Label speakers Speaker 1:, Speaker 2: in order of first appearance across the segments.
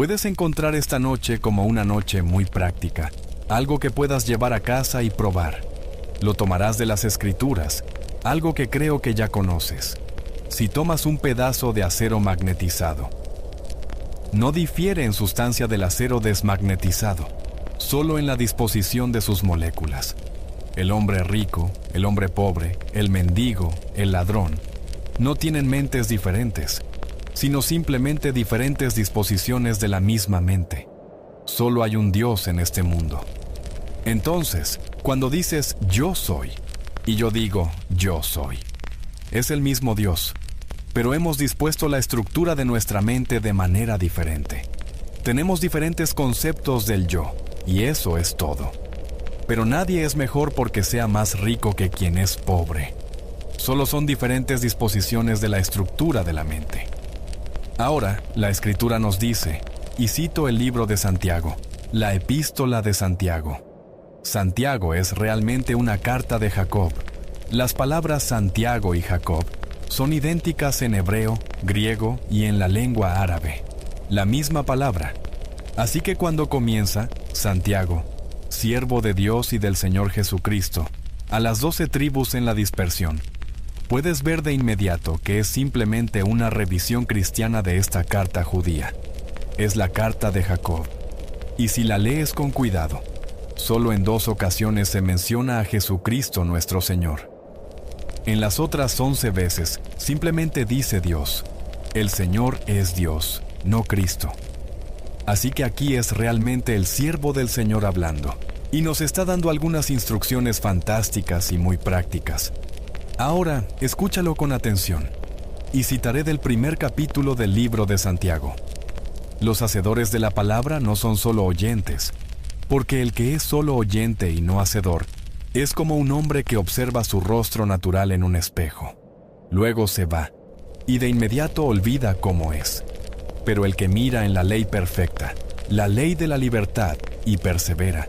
Speaker 1: Puedes encontrar esta noche como una noche muy práctica, algo que puedas llevar a casa y probar. Lo tomarás de las Escrituras, algo que creo que ya conoces. Si tomas un pedazo de acero magnetizado, no difiere en sustancia del acero desmagnetizado, solo en la disposición de sus moléculas. El hombre rico, el hombre pobre, el mendigo, el ladrón, no tienen mentes diferentes, sino simplemente diferentes disposiciones de la misma mente. Solo hay un Dios en este mundo. Entonces, cuando dices yo soy, y yo digo yo soy, es el mismo Dios, pero hemos dispuesto la estructura de nuestra mente de manera diferente. Tenemos diferentes conceptos del yo, y eso es todo. Pero nadie es mejor porque sea más rico que quien es pobre. Solo son diferentes disposiciones de la estructura de la mente. Ahora, la Escritura nos dice, y cito el libro de Santiago, la epístola de Santiago. Santiago es realmente una carta de Jacob. Las palabras Santiago y Jacob son idénticas en hebreo, griego y en la lengua árabe. La misma palabra. Así que cuando comienza, Santiago, siervo de Dios y del Señor Jesucristo, a las 12 tribus en la dispersión, puedes ver de inmediato que es simplemente una revisión cristiana de esta carta judía. Es la carta de Jacob. Y si la lees con cuidado, solo en 2 ocasiones se menciona a Jesucristo nuestro Señor. En las otras 11 veces, simplemente dice Dios. El Señor es Dios, no Cristo. Así que aquí es realmente el siervo del Señor hablando, y nos está dando algunas instrucciones fantásticas y muy prácticas. Ahora, escúchalo con atención, y citaré del primer capítulo del libro de Santiago. Los hacedores de la palabra no son solo oyentes, porque el que es solo oyente y no hacedor, es como un hombre que observa su rostro natural en un espejo. Luego se va, y de inmediato olvida cómo es. Pero el que mira en la ley perfecta, la ley de la libertad, y persevera,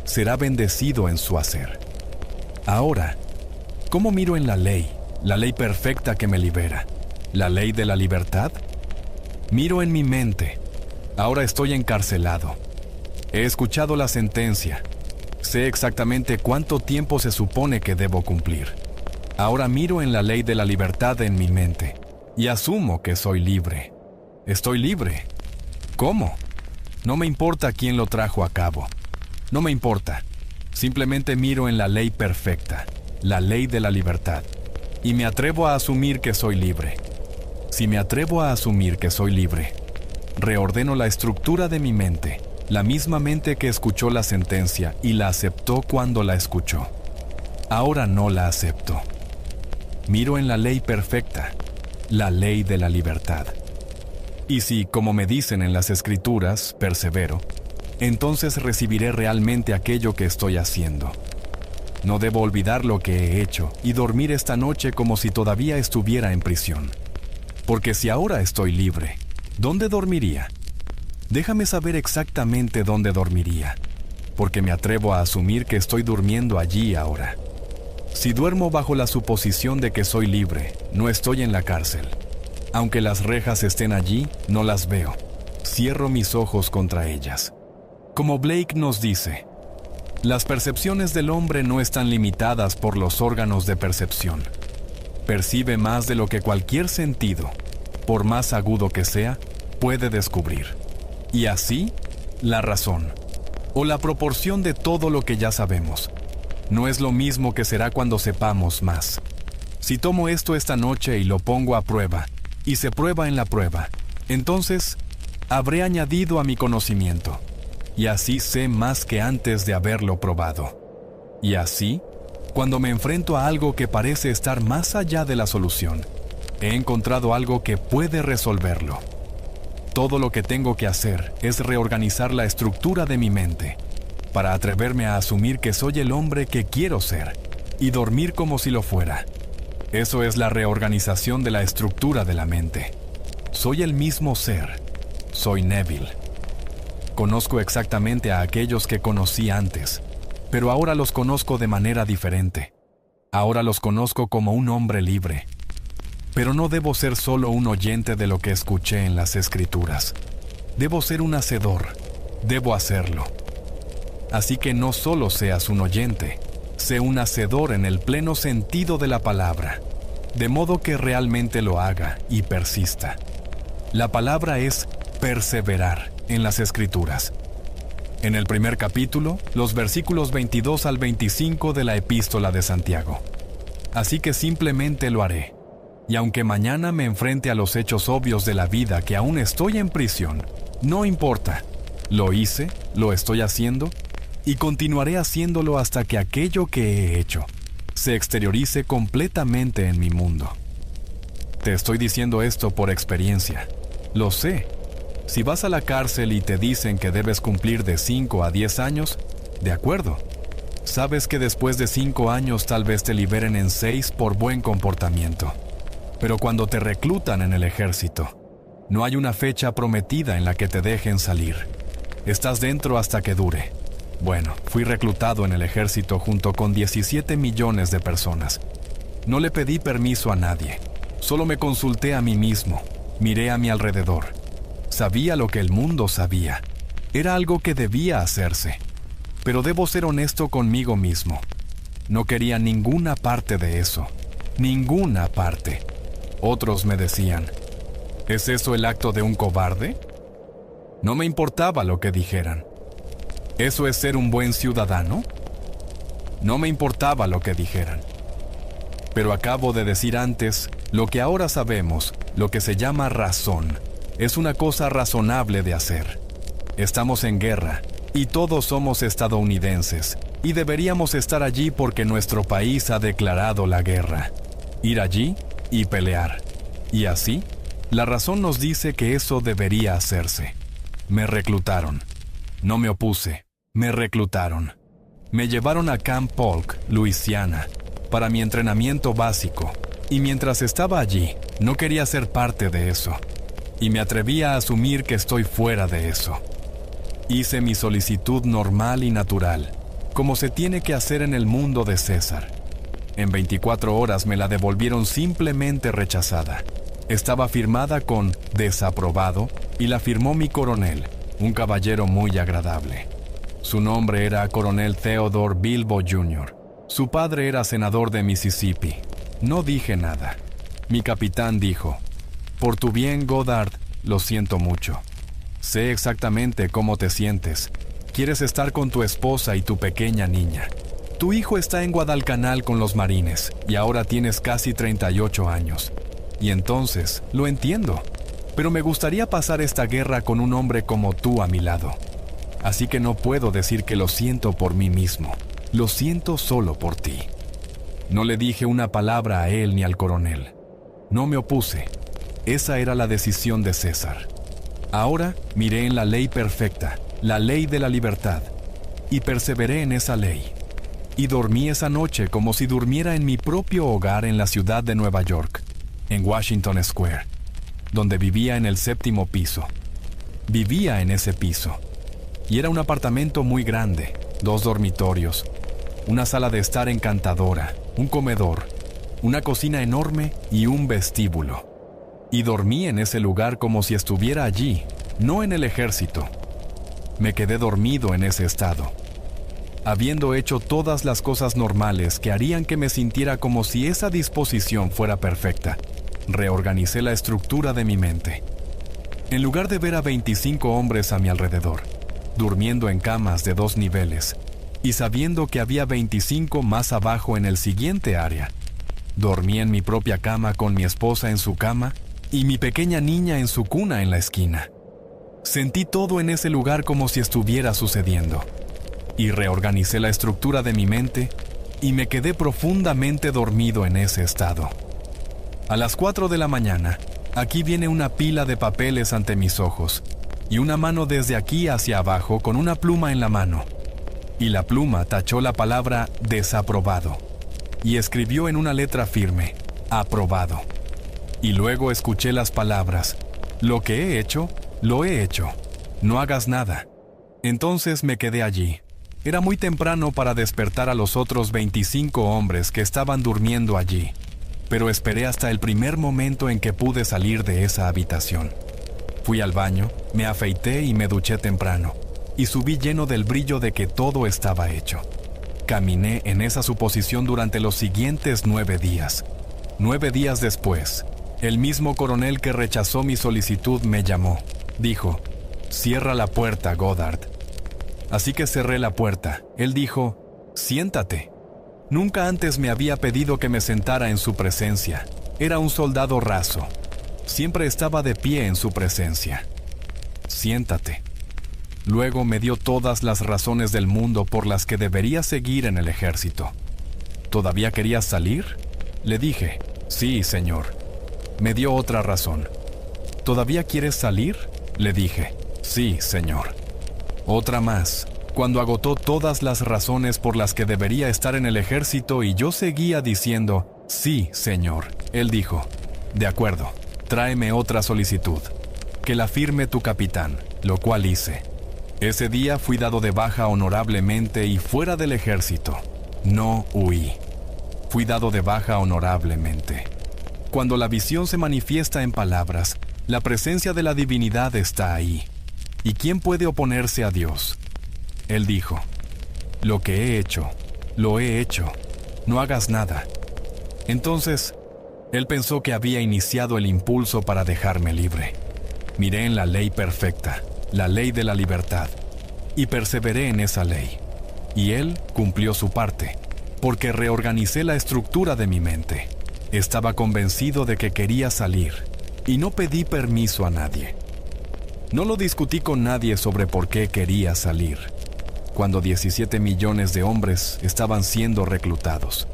Speaker 1: será bendecido en su hacer. Ahora, ¿cómo miro en la ley perfecta que me libera, la ley de la libertad? Miro en mi mente. Ahora estoy encarcelado. He escuchado la sentencia. Sé exactamente cuánto tiempo se supone que debo cumplir. Ahora miro en la ley de la libertad en mi mente y asumo que soy libre. Estoy libre. ¿Cómo? No me importa quién lo trajo a cabo. No me importa. Simplemente miro en la ley perfecta, la ley de la libertad, y me atrevo a asumir que soy libre. Si me atrevo a asumir que soy libre, reordeno la estructura de mi mente, la misma mente que escuchó la sentencia y la aceptó cuando la escuchó. Ahora no la acepto. Miro en la ley perfecta, la ley de la libertad. Y si, como me dicen en las Escrituras, persevero, entonces recibiré realmente aquello que estoy haciendo. No debo olvidar lo que he hecho y dormir esta noche como si todavía estuviera en prisión. Porque si ahora estoy libre, ¿dónde dormiría? Déjame saber exactamente dónde dormiría, porque me atrevo a asumir que estoy durmiendo allí ahora. Si duermo bajo la suposición de que soy libre, no estoy en la cárcel. Aunque las rejas estén allí, no las veo. Cierro mis ojos contra ellas. Como Blake nos dice, las percepciones del hombre no están limitadas por los órganos de percepción. Percibe más de lo que cualquier sentido, por más agudo que sea, puede descubrir. Y así, la razón, o la proporción de todo lo que ya sabemos, no es lo mismo que será cuando sepamos más. Si tomo esto esta noche y lo pongo a prueba, y se prueba en la prueba, entonces habré añadido a mi conocimiento, y así sé más que antes de haberlo probado. Y así, cuando me enfrento a algo que parece estar más allá de la solución, he encontrado algo que puede resolverlo. Todo lo que tengo que hacer es reorganizar la estructura de mi mente para atreverme a asumir que soy el hombre que quiero ser y dormir como si lo fuera. Eso es la reorganización de la estructura de la mente. Soy el mismo ser. Soy Neville. Conozco exactamente a aquellos que conocí antes, pero ahora los conozco de manera diferente. Ahora los conozco como un hombre libre. Pero no debo ser solo un oyente de lo que escuché en las Escrituras. Debo ser un hacedor. Debo hacerlo. Así que no solo seas un oyente, sé un hacedor en el pleno sentido de la palabra, de modo que realmente lo haga y persista. La palabra es perseverar en las Escrituras. En el primer capítulo, los versículos 22 al 25 de la Epístola de Santiago. Así que simplemente lo haré. Y aunque mañana me enfrente a los hechos obvios de la vida que aún estoy en prisión, no importa. Lo hice, lo estoy haciendo, y continuaré haciéndolo hasta que aquello que he hecho se exteriorice completamente en mi mundo. Te estoy diciendo esto por experiencia. Lo sé. Si vas a la cárcel y te dicen que debes cumplir de 5 a 10 años, de acuerdo. Sabes que después de 5 años tal vez te liberen en 6 por buen comportamiento. Pero cuando te reclutan en el ejército, no hay una fecha prometida en la que te dejen salir. Estás dentro hasta que dure. Bueno, fui reclutado en el ejército junto con 17 millones de personas. No le pedí permiso a nadie. Solo me consulté a mí mismo. Miré a mi alrededor. Sabía lo que el mundo sabía. Era algo que debía hacerse. Pero debo ser honesto conmigo mismo. No quería ninguna parte de eso. Ninguna parte. Otros me decían, ¿es eso el acto de un cobarde? No me importaba lo que dijeran. ¿Eso es ser un buen ciudadano? No me importaba lo que dijeran. Pero acabo de decir antes, lo que ahora sabemos, lo que se llama razón, es una cosa razonable de hacer. Estamos en guerra, y todos somos estadounidenses, y deberíamos estar allí porque nuestro país ha declarado la guerra. Ir allí y pelear. Y así, la razón nos dice que eso debería hacerse. Me reclutaron. No me opuse. Me reclutaron. Me llevaron a Camp Polk, Luisiana, para mi entrenamiento básico. Y mientras estaba allí, no quería ser parte de eso. Y me atreví a asumir que estoy fuera de eso. Hice mi solicitud normal y natural, como se tiene que hacer en el mundo de César. En 24 horas me la devolvieron simplemente rechazada. Estaba firmada con desaprobado y la firmó mi coronel, un caballero muy agradable. Su nombre era Coronel Theodore Bilbo Jr. Su padre era senador de Mississippi. No dije nada. Mi capitán dijo, «Por tu bien, Goddard, lo siento mucho. Sé exactamente cómo te sientes. Quieres estar con tu esposa y tu pequeña niña. Tu hijo está en Guadalcanal con los marines y ahora tienes casi 38 años. Y entonces, lo entiendo. Pero me gustaría pasar esta guerra con un hombre como tú a mi lado. Así que no puedo decir que lo siento por mí mismo. Lo siento solo por ti». No le dije una palabra a él ni al coronel. No me opuse. Esa era la decisión de César. Ahora miré en la ley perfecta, la ley de la libertad, y perseveré en esa ley. Y dormí esa noche como si durmiera en mi propio hogar en la ciudad de Nueva York, en Washington Square, donde vivía en el 7º piso. Vivía en ese piso. Y era un apartamento muy grande, 2 dormitorios, una sala de estar encantadora, un comedor, una cocina enorme y un vestíbulo. Y dormí en ese lugar como si estuviera allí, no en el ejército. Me quedé dormido en ese estado. Habiendo hecho todas las cosas normales que harían que me sintiera como si esa disposición fuera perfecta, reorganicé la estructura de mi mente. En lugar de ver a 25 hombres a mi alrededor, durmiendo en camas de 2 niveles, y sabiendo que había 25 más abajo en el siguiente área, dormí en mi propia cama con mi esposa en su cama y mi pequeña niña en su cuna en la esquina. Sentí todo en ese lugar como si estuviera sucediendo. Y reorganicé la estructura de mi mente y me quedé profundamente dormido en ese estado. A las 4 de la mañana, aquí viene una pila de papeles ante mis ojos y una mano desde aquí hacia abajo con una pluma en la mano. Y la pluma tachó la palabra desaprobado y escribió en una letra firme, aprobado. Y luego escuché las palabras, lo que he hecho, lo he hecho. No hagas nada. Entonces me quedé allí. Era muy temprano para despertar a los otros 25 hombres que estaban durmiendo allí, pero esperé hasta el primer momento en que pude salir de esa habitación. Fui al baño, me afeité y me duché temprano, y subí lleno del brillo de que todo estaba hecho. Caminé en esa suposición durante los siguientes 9 días. 9 días después, el mismo coronel que rechazó mi solicitud me llamó. Dijo, «Cierra la puerta, Goddard». Así que cerré la puerta. Él dijo, «Siéntate». Nunca antes me había pedido que me sentara en su presencia. Era un soldado raso. Siempre estaba de pie en su presencia. «Siéntate». Luego me dio todas las razones del mundo por las que debería seguir en el ejército. ¿Todavía querías salir? Le dije, «Sí, señor». Me dio otra razón. ¿Todavía quieres salir? Le dije, «Sí, señor». Otra más. Cuando agotó todas las razones por las que debería estar en el ejército y yo seguía diciendo, «Sí, señor», él dijo, «De acuerdo, tráeme otra solicitud. Que la firme tu capitán», lo cual hice. Ese día fui dado de baja honorablemente y fuera del ejército. No huí. Fui dado de baja honorablemente. Cuando la visión se manifiesta en palabras, la presencia de la divinidad está ahí. ¿Y quién puede oponerse a Dios? Él dijo, «Lo que he hecho, lo he hecho. No hagas nada». Entonces, él pensó que había iniciado el impulso para dejarme libre. Miré en la ley perfecta, la ley de la libertad, y perseveré en esa ley. Y él cumplió su parte, porque reorganicé la estructura de mi mente. Estaba convencido de que quería salir, y no pedí permiso a nadie. No lo discutí con nadie sobre por qué quería salir, cuando 17 millones de hombres estaban siendo reclutados.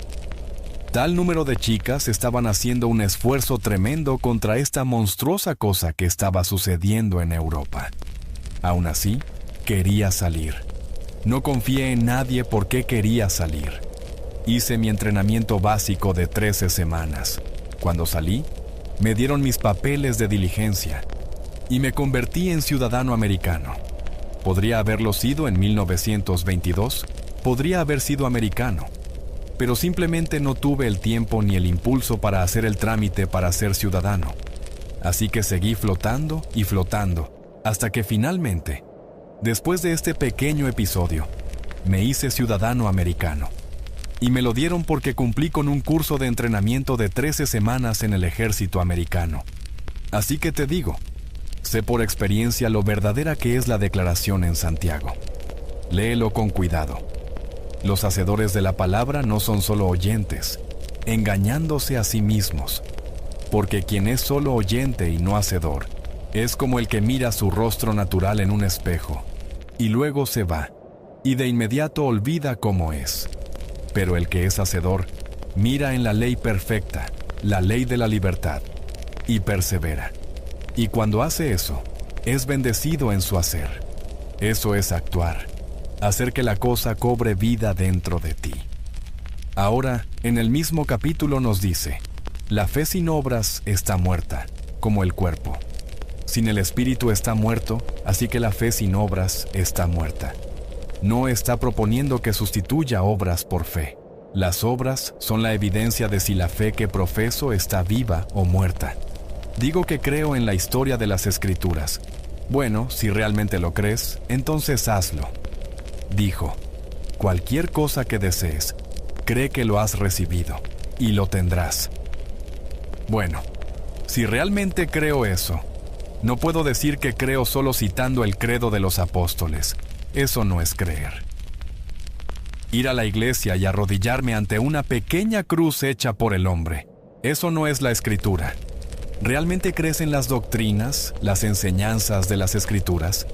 Speaker 1: Tal número de chicas estaban haciendo un esfuerzo tremendo contra esta monstruosa cosa que estaba sucediendo en Europa. Aún así, quería salir. No confié en nadie porque quería salir. Hice mi entrenamiento básico de 13 semanas. Cuando salí, me dieron mis papeles de diligencia y me convertí en ciudadano americano. Podría haberlo sido en 1922, podría haber sido americano, pero simplemente no tuve el tiempo ni el impulso para hacer el trámite para ser ciudadano. Así que seguí flotando y flotando, hasta que finalmente, después de este pequeño episodio, me hice ciudadano americano. Y me lo dieron porque cumplí con un curso de entrenamiento de 13 semanas en el ejército americano. Así que te digo, sé por experiencia lo verdadera que es la declaración en Santiago. Léelo con cuidado. Los hacedores de la palabra no son solo oyentes, engañándose a sí mismos. Porque quien es solo oyente y no hacedor, es como el que mira su rostro natural en un espejo, y luego se va, y de inmediato olvida cómo es. Pero el que es hacedor, mira en la ley perfecta, la ley de la libertad, y persevera. Y cuando hace eso, es bendecido en su hacer. Eso es actuar, hacer que la cosa cobre vida dentro de ti. Ahora, en el mismo capítulo nos dice, la fe sin obras está muerta, como el cuerpo. Sin el espíritu está muerto, así que la fe sin obras está muerta. No está proponiendo que sustituya obras por fe. Las obras son la evidencia de si la fe que profeso está viva o muerta. Digo que creo en la historia de las Escrituras. Bueno, si realmente lo crees, entonces hazlo. Dijo, cualquier cosa que desees, cree que lo has recibido, y lo tendrás. Bueno, si realmente creo eso, no puedo decir que creo solo citando el credo de los apóstoles. Eso no es creer. Ir a la iglesia y arrodillarme ante una pequeña cruz hecha por el hombre. Eso no es la Escritura. ¿Realmente crees en las doctrinas, las enseñanzas de las Escrituras?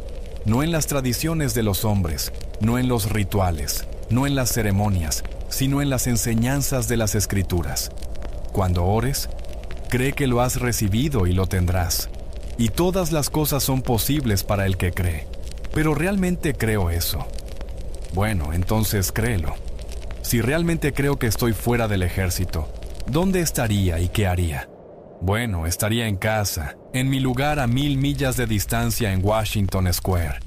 Speaker 1: No en las tradiciones de los hombres, no en los rituales, no en las ceremonias, sino en las enseñanzas de las Escrituras. Cuando ores, cree que lo has recibido y lo tendrás. Y todas las cosas son posibles para el que cree. Pero ¿realmente creo eso? Bueno, entonces créelo. Si realmente creo que estoy fuera del ejército, ¿dónde estaría y qué haría? Bueno, estaría en casa, en mi lugar a 1000 millas de distancia en Washington Square.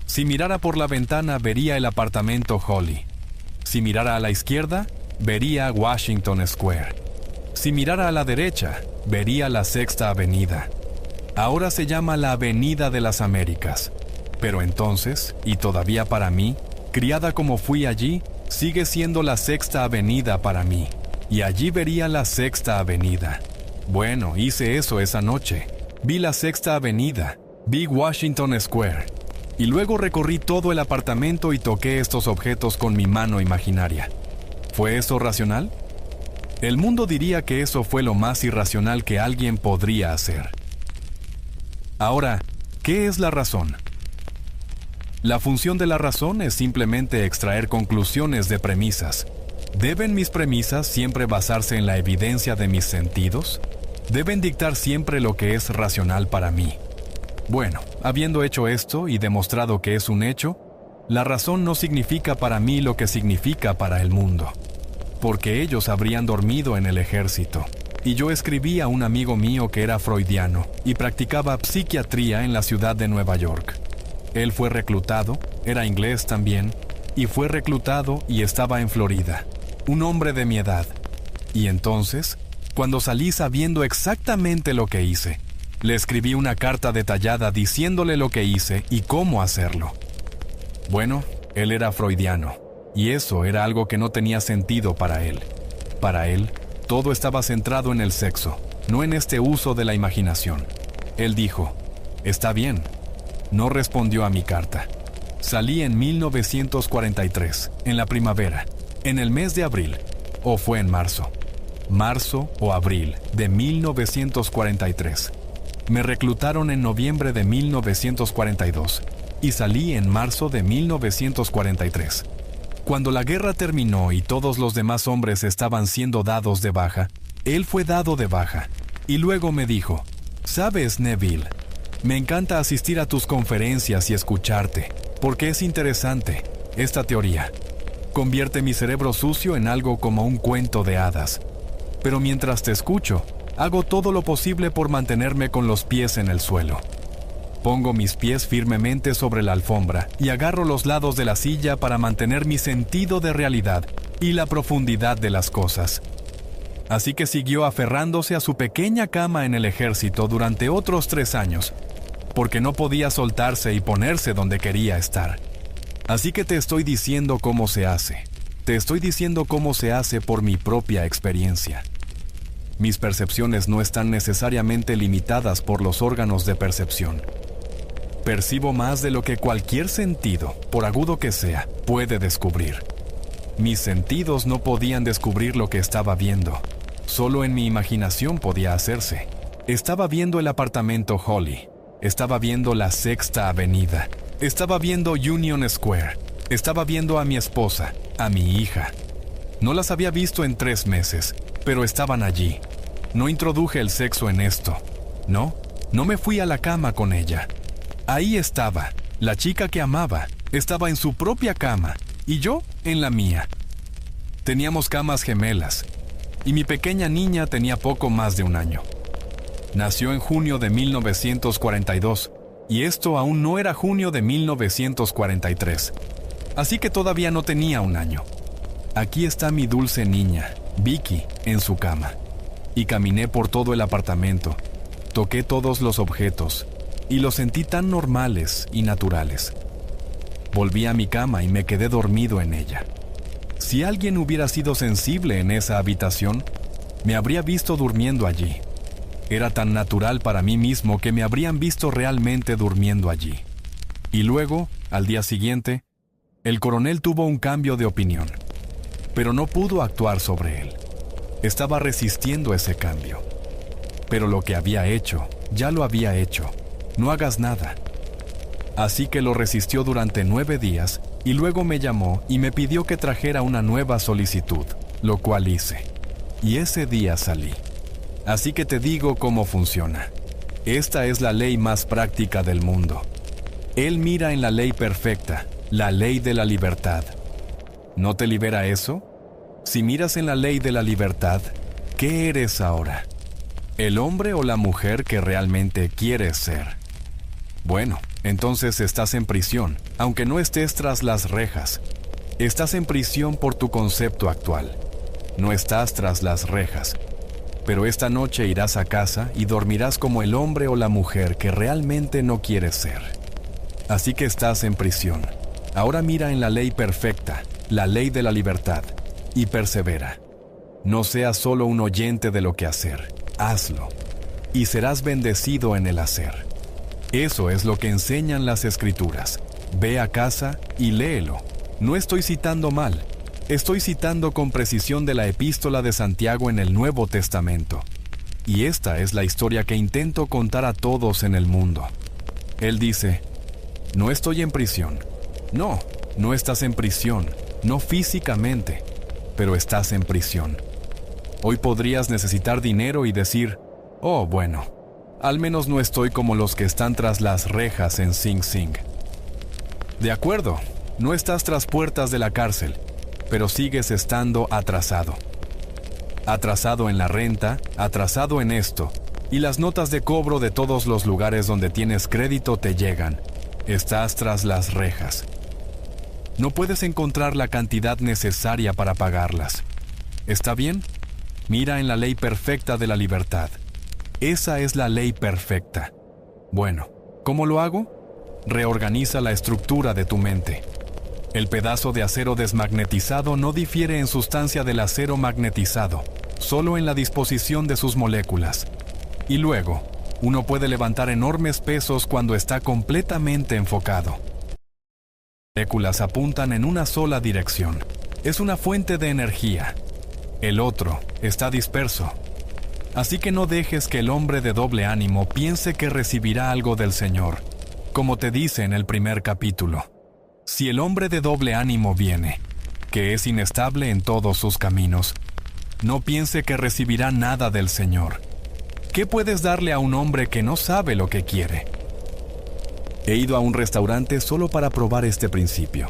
Speaker 1: Si mirara por la ventana, vería el apartamento Holly. Si mirara a la izquierda, vería Washington Square. Si mirara a la derecha, vería la Sexta Avenida. Ahora se llama la Avenida de las Américas. Pero entonces, y todavía para mí, criada como fui allí, sigue siendo la Sexta Avenida para mí. Y allí vería la Sexta Avenida. Bueno, hice eso esa noche. Vi la Sexta Avenida, vi Washington Square. Y luego recorrí todo el apartamento y toqué estos objetos con mi mano imaginaria. ¿Fue eso racional? El mundo diría que eso fue lo más irracional que alguien podría hacer. Ahora, ¿qué es la razón? La función de la razón es simplemente extraer conclusiones de premisas. ¿Deben mis premisas siempre basarse en la evidencia de mis sentidos? ¿Deben dictar siempre lo que es racional para mí? Bueno, habiendo hecho esto y demostrado que es un hecho, la razón no significa para mí lo que significa para el mundo. Porque ellos habrían dormido en el ejército. Y yo escribí a un amigo mío que era freudiano y practicaba psiquiatría en la ciudad de Nueva York. Él fue reclutado, era inglés también, y fue reclutado y estaba en Florida. Un hombre de mi edad. Y entonces, cuando salí sabiendo exactamente lo que hice, le escribí una carta detallada diciéndole lo que hice y cómo hacerlo. Bueno, él era freudiano, y eso era algo que no tenía sentido para él. Para él, todo estaba centrado en el sexo, no en este uso de la imaginación. Él dijo, «Está bien». No respondió a mi carta. Salí en 1943, en la primavera, en el mes de abril, o fue en marzo o abril de 1943. Me reclutaron en noviembre de 1942 y salí en marzo de 1943. Cuando la guerra terminó y todos los demás hombres estaban siendo dados de baja, él fue dado de baja. Y luego me dijo, «¿Sabes, Neville? Me encanta asistir a tus conferencias y escucharte, porque es interesante, esta teoría. Convierte mi cerebro sucio en algo como un cuento de hadas. Pero mientras te escucho, hago todo lo posible por mantenerme con los pies en el suelo. Pongo mis pies firmemente sobre la alfombra y agarro los lados de la silla para mantener mi sentido de realidad y la profundidad de las cosas». Así que siguió aferrándose a su pequeña cama en el ejército durante otros 3 años, porque no podía soltarse y ponerse donde quería estar. Así que te estoy diciendo cómo se hace. Te estoy diciendo cómo se hace por mi propia experiencia. Mis percepciones no están necesariamente limitadas por los órganos de percepción. Percibo más de lo que cualquier sentido, por agudo que sea, puede descubrir. Mis sentidos no podían descubrir lo que estaba viendo. Solo en mi imaginación podía hacerse. Estaba viendo el apartamento Holly. Estaba viendo la Sexta Avenida. Estaba viendo Union Square. Estaba viendo a mi esposa, a mi hija. No las había visto en 3 meses, pero estaban allí. No introduje el sexo en esto. No me fui a la cama con ella. Ahí estaba, la chica que amaba, estaba en su propia cama, y yo en la mía. Teníamos camas gemelas, y mi pequeña niña tenía poco más de 1 año. Nació en junio de 1942, y esto aún no era junio de 1943, así que todavía no tenía 1 año. Aquí está mi dulce niña, Vicky, en su cama. Y caminé por todo el apartamento, toqué todos los objetos, y los sentí tan normales y naturales. Volví a mi cama y me quedé dormido en ella. Si alguien hubiera sido sensible en esa habitación, me habría visto durmiendo allí. Era tan natural para mí mismo que me habrían visto realmente durmiendo allí. Y luego, al día siguiente, el coronel tuvo un cambio de opinión, pero no pudo actuar sobre él. Estaba resistiendo ese cambio. Pero lo que había hecho, ya lo había hecho. No hagas nada. Así que lo resistió durante 9 días y luego me llamó y me pidió que trajera una nueva solicitud, lo cual hice. Y ese día salí. Así que te digo cómo funciona. Esta es la ley más práctica del mundo. Él mira en la ley perfecta, la ley de la libertad. ¿No te libera eso? Si miras en la ley de la libertad, ¿qué eres ahora? ¿El hombre o la mujer que realmente quieres ser? Bueno, entonces estás en prisión, aunque no estés tras las rejas. Estás en prisión por tu concepto actual. No estás tras las rejas. pero esta noche irás a casa y dormirás como el hombre o la mujer que realmente no quieres ser. Así que estás en prisión. Ahora mira en la ley perfecta, la ley de la libertad, y persevera. No seas solo un oyente de lo que hacer, hazlo, y serás bendecido en el hacer. Eso es lo que enseñan las Escrituras. Ve a casa y léelo. No estoy citando mal. Estoy citando con precisión de la epístola de Santiago en el Nuevo Testamento. Y esta es la historia que intento contar a todos en el mundo. Él dice, no estoy en prisión. No, no estás en prisión, no físicamente, pero estás en prisión. Hoy podrías necesitar dinero y decir, oh, bueno, al menos no estoy como los que están tras las rejas en Sing Sing. De acuerdo, no estás tras puertas de la cárcel, pero sigues estando atrasado. Atrasado en la renta, atrasado en esto, y las notas de cobro de todos los lugares donde tienes crédito te llegan. Estás tras las rejas. No puedes encontrar la cantidad necesaria para pagarlas. ¿Está bien? Mira en la ley perfecta de la libertad. Esa es la ley perfecta. Bueno, ¿cómo lo hago? Reorganiza la estructura de tu mente. El pedazo de acero desmagnetizado no difiere en sustancia del acero magnetizado, solo en la disposición de sus moléculas. Y luego, uno puede levantar enormes pesos cuando está completamente enfocado. Las moléculas apuntan en una sola dirección. Es una fuente de energía. El otro está disperso. Así que no dejes que el hombre de doble ánimo piense que recibirá algo del Señor, como te dice en el primer capítulo. Si el hombre de doble ánimo viene, que es inestable en todos sus caminos, no piense que recibirá nada del Señor. ¿Qué puedes darle a un hombre que no sabe lo que quiere? He ido a un restaurante solo para probar este principio.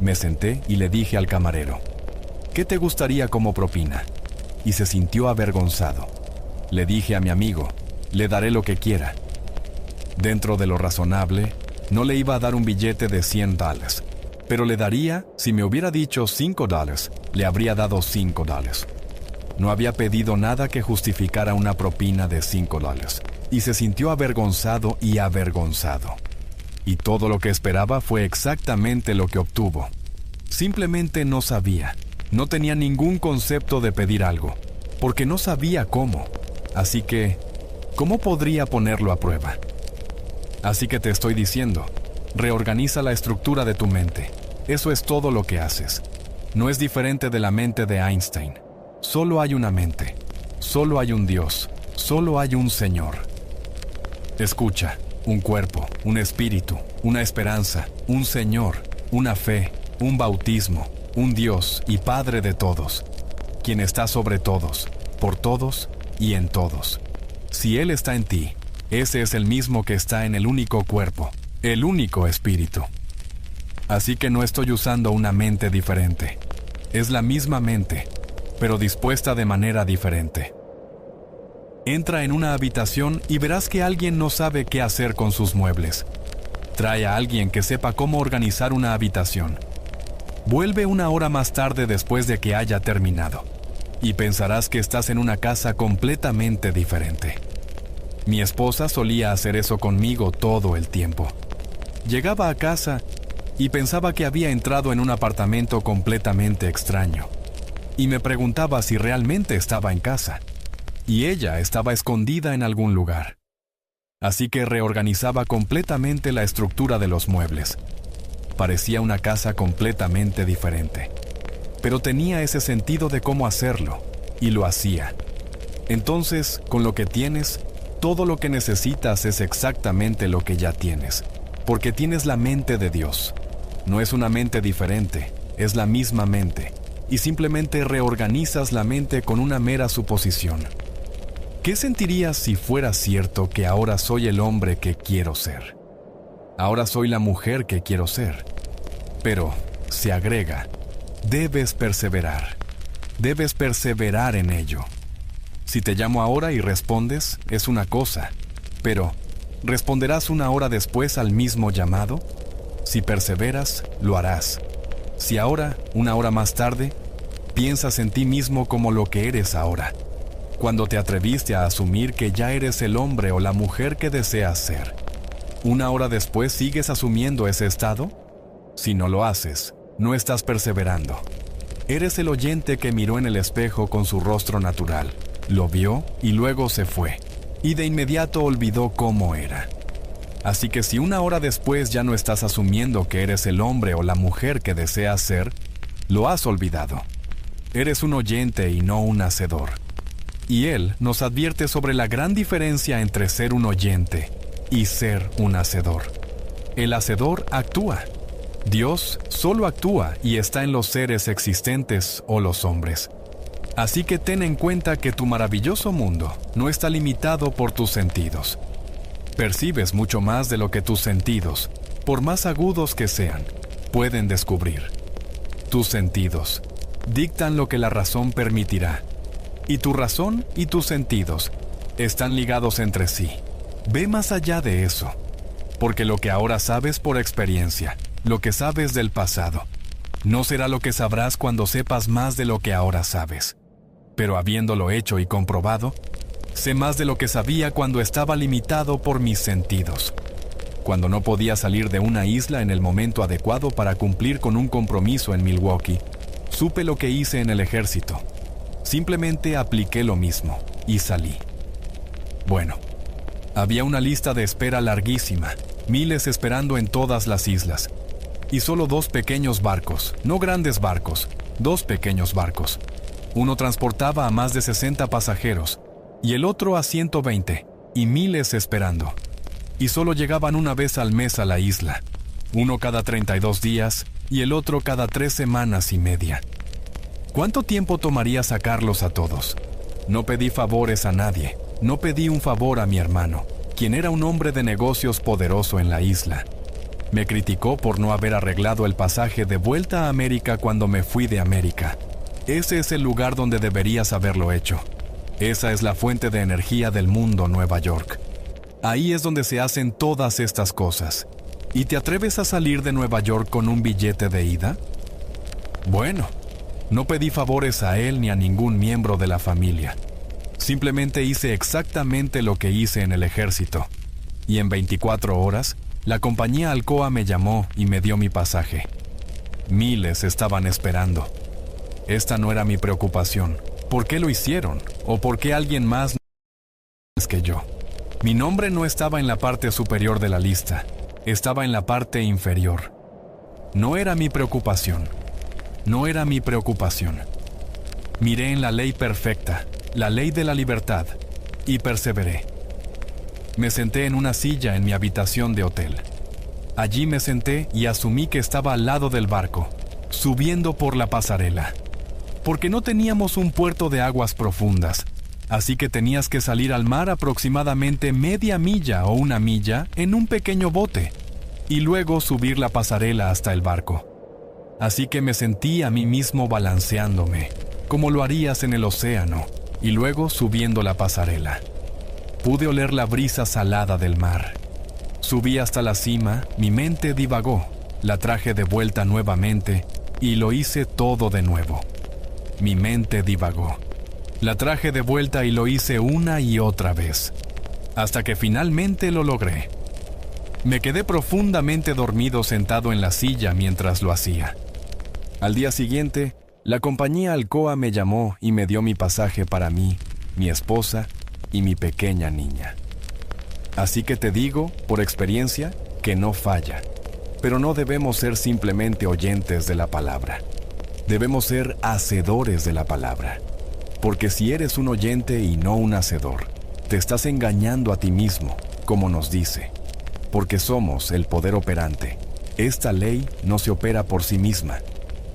Speaker 1: Me senté y le dije al camarero, ¿qué te gustaría como propina? Y se sintió avergonzado. Le dije a mi amigo, le daré lo que quiera. Dentro de lo razonable, no le iba a dar un billete de $100, pero le daría, si me hubiera dicho $5, le habría dado $5. No había pedido nada que justificara una propina de $5, y se sintió avergonzado y avergonzado. Y todo lo que esperaba fue exactamente lo que obtuvo. Simplemente no sabía, no tenía ningún concepto de pedir algo, porque no sabía cómo. Así que, ¿cómo podría ponerlo a prueba? Así que te estoy diciendo, reorganiza la estructura de tu mente. Eso es todo lo que haces. No es diferente de la mente de Einstein. Solo hay una mente. Solo hay un Dios. Solo hay un Señor. Escucha, un cuerpo, un espíritu, una esperanza, un Señor, una fe, un bautismo, un Dios y Padre de todos, quien está sobre todos, por todos y en todos. Si Él está en ti, ese es el mismo que está en el único cuerpo, el único espíritu. Así que no estoy usando una mente diferente. Es la misma mente, pero dispuesta de manera diferente. Entra en una habitación y verás que alguien no sabe qué hacer con sus muebles. Trae a alguien que sepa cómo organizar una habitación. Vuelve una hora más tarde después de que haya terminado, y pensarás que estás en una casa completamente diferente. Mi esposa solía hacer eso conmigo todo el tiempo. Llegaba a casa y pensaba que había entrado en un apartamento completamente extraño, y me preguntaba si realmente estaba en casa, y ella estaba escondida en algún lugar. Así que reorganizaba completamente la estructura de los muebles. Parecía una casa completamente diferente, pero tenía ese sentido de cómo hacerlo, y lo hacía. Entonces, con lo que tienes, todo lo que necesitas es exactamente lo que ya tienes, porque tienes la mente de Dios. No es una mente diferente, es la misma mente, y simplemente reorganizas la mente con una mera suposición. ¿Qué sentirías si fuera cierto que ahora soy el hombre que quiero ser? Ahora soy la mujer que quiero ser. Pero, se agrega, debes perseverar. Debes perseverar en ello. Si te llamo ahora y respondes, es una cosa, pero ¿responderás una hora después al mismo llamado? Si perseveras, lo harás. Si ahora, una hora más tarde, piensas en ti mismo como lo que eres ahora. cuando te atreviste a asumir que ya eres el hombre o la mujer que deseas ser. ¿Una hora después sigues asumiendo ese estado? Si no lo haces, no estás perseverando. Eres el oyente que miró en el espejo con su rostro natural, lo vio y luego se fue, y de inmediato olvidó cómo era. Así que si una hora después ya no estás asumiendo que eres el hombre o la mujer que deseas ser, lo has olvidado. Eres un oyente y no un hacedor. Y él nos advierte sobre la gran diferencia entre ser un oyente y ser un hacedor. El hacedor actúa. Dios solo actúa y está en los seres existentes o los hombres. Así que ten en cuenta que tu maravilloso mundo no está limitado por tus sentidos. Percibes mucho más de lo que tus sentidos, por más agudos que sean, pueden descubrir. Tus sentidos dictan lo que la razón permitirá. Y tu razón y tus sentidos están ligados entre sí. Ve más allá de eso, porque lo que ahora sabes por experiencia, lo que sabes del pasado, no será lo que sabrás cuando sepas más de lo que ahora sabes. Pero habiéndolo hecho y comprobado, sé más de lo que sabía cuando estaba limitado por mis sentidos. Cuando no podía salir de una isla en el momento adecuado para cumplir con un compromiso en Milwaukee, supe lo que hice en el ejército. Simplemente apliqué lo mismo y salí. Bueno, había una lista de espera larguísima, miles esperando en todas las islas. Y solo 2 pequeños barcos, no grandes barcos, 2 pequeños barcos. Uno transportaba a más de 60 pasajeros y el otro a 120, y miles esperando. Y solo llegaban una vez al mes a la isla, uno cada 32 días y el otro cada 3 semanas y media. ¿Cuánto tiempo tomaría sacarlos a todos? No pedí favores a nadie, no pedí un favor a mi hermano, quien era un hombre de negocios poderoso en la isla. Me criticó por no haber arreglado el pasaje de vuelta a América cuando me fui de América. Ese es el lugar donde deberías haberlo hecho. Esa es la fuente de energía del mundo, Nueva York. Ahí es donde se hacen todas estas cosas. ¿Y te atreves a salir de Nueva York con un billete de ida? Bueno, no pedí favores a él ni a ningún miembro de la familia. Simplemente hice exactamente lo que hice en el ejército. Y en 24 horas, la compañía Alcoa me llamó y me dio mi pasaje. Miles estaban esperando. Esta no era mi preocupación. ¿Por qué lo hicieron? ¿O por qué alguien más que yo? Mi nombre no estaba en la parte superior de la lista. Estaba en la parte inferior. No era mi preocupación. No era mi preocupación. Miré en la ley perfecta, la ley de la libertad, y perseveré. Me senté en una silla en mi habitación de hotel. Allí me senté y asumí que estaba al lado del barco, subiendo por la pasarela. Porque no teníamos un puerto de aguas profundas, así que tenías que salir al mar aproximadamente media milla o una milla en un pequeño bote, y luego subir la pasarela hasta el barco. Así que me sentí a mí mismo balanceándome, como lo harías en el océano, y luego subiendo la pasarela. Pude oler la brisa salada del mar. Subí hasta la cima, mi mente divagó, la traje de vuelta nuevamente, y lo hice todo de nuevo. Mi mente divagó. La traje de vuelta y lo hice una y otra vez, hasta que finalmente lo logré. Me quedé profundamente dormido sentado en la silla mientras lo hacía. Al día siguiente, la compañía Alcoa me llamó y me dio mi pasaje para mí, mi esposa y mi pequeña niña. Así que te digo, por experiencia, que no falla. Pero no debemos ser simplemente oyentes de la palabra. Debemos ser hacedores de la palabra. Porque si eres un oyente y no un hacedor, te estás engañando a ti mismo, como nos dice. Porque somos el poder operante. Esta ley no se opera por sí misma.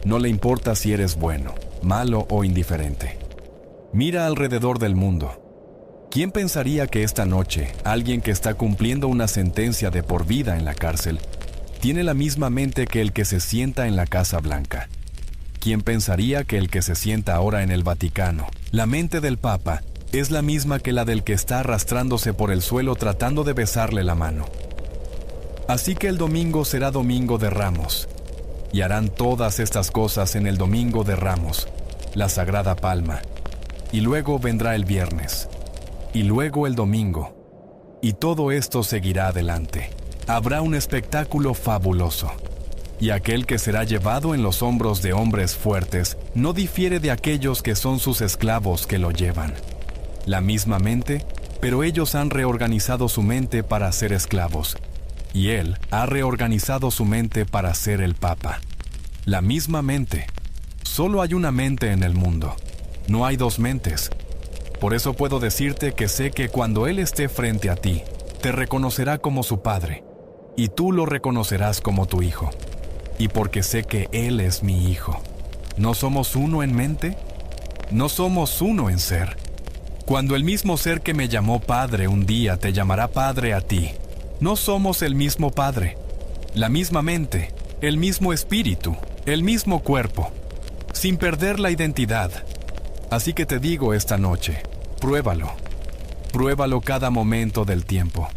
Speaker 1: No le importa si eres bueno, malo o indiferente. Mira alrededor del mundo. ¿Quién pensaría que esta noche alguien que está cumpliendo una sentencia de por vida en la cárcel tiene la misma mente que el que se sienta en la Casa Blanca? ¿Quién pensaría que el que se sienta ahora en el Vaticano, la mente del Papa, es la misma que la del que está arrastrándose por el suelo tratando de besarle la mano? Así que el domingo será Domingo de Ramos, y harán todas estas cosas en el Domingo de Ramos, la Sagrada Palma, y luego vendrá el viernes, y luego el domingo, y todo esto seguirá adelante. Habrá un espectáculo fabuloso, y aquel que será llevado en los hombros de hombres fuertes no difiere de aquellos que son sus esclavos que lo llevan. La misma mente, pero ellos han reorganizado su mente para ser esclavos, y él ha reorganizado su mente para ser el Papa. La misma mente. Solo hay una mente en el mundo. No hay dos mentes. Por eso puedo decirte que sé que cuando Él esté frente a ti, te reconocerá como su Padre, y tú lo reconocerás como tu Hijo. Y porque sé que Él es mi Hijo. ¿No somos uno en mente? ¿No somos uno en ser? Cuando el mismo ser que me llamó Padre un día te llamará Padre a ti, no somos el mismo Padre, la misma mente, el mismo espíritu, el mismo cuerpo, sin perder la identidad. Así que te digo esta noche, pruébalo. Pruébalo cada momento del tiempo.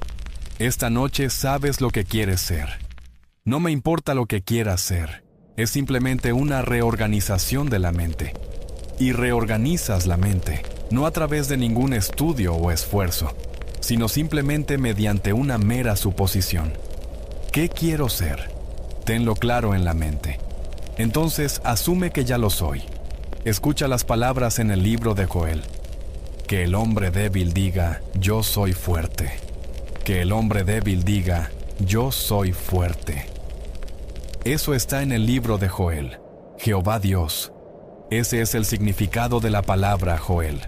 Speaker 1: Esta noche sabes lo que quieres ser. No me importa lo que quieras ser. Es simplemente una reorganización de la mente. Y reorganizas la mente, no a través de ningún estudio o esfuerzo, sino simplemente mediante una mera suposición. ¿Qué quiero ser? Tenlo claro en la mente. Entonces asume que ya lo soy. Escucha las palabras en el libro de Joel. Que el hombre débil diga, yo soy fuerte. Que el hombre débil diga, yo soy fuerte. Eso está en el libro de Joel. Jehová Dios. Ese es el significado de la palabra Joel.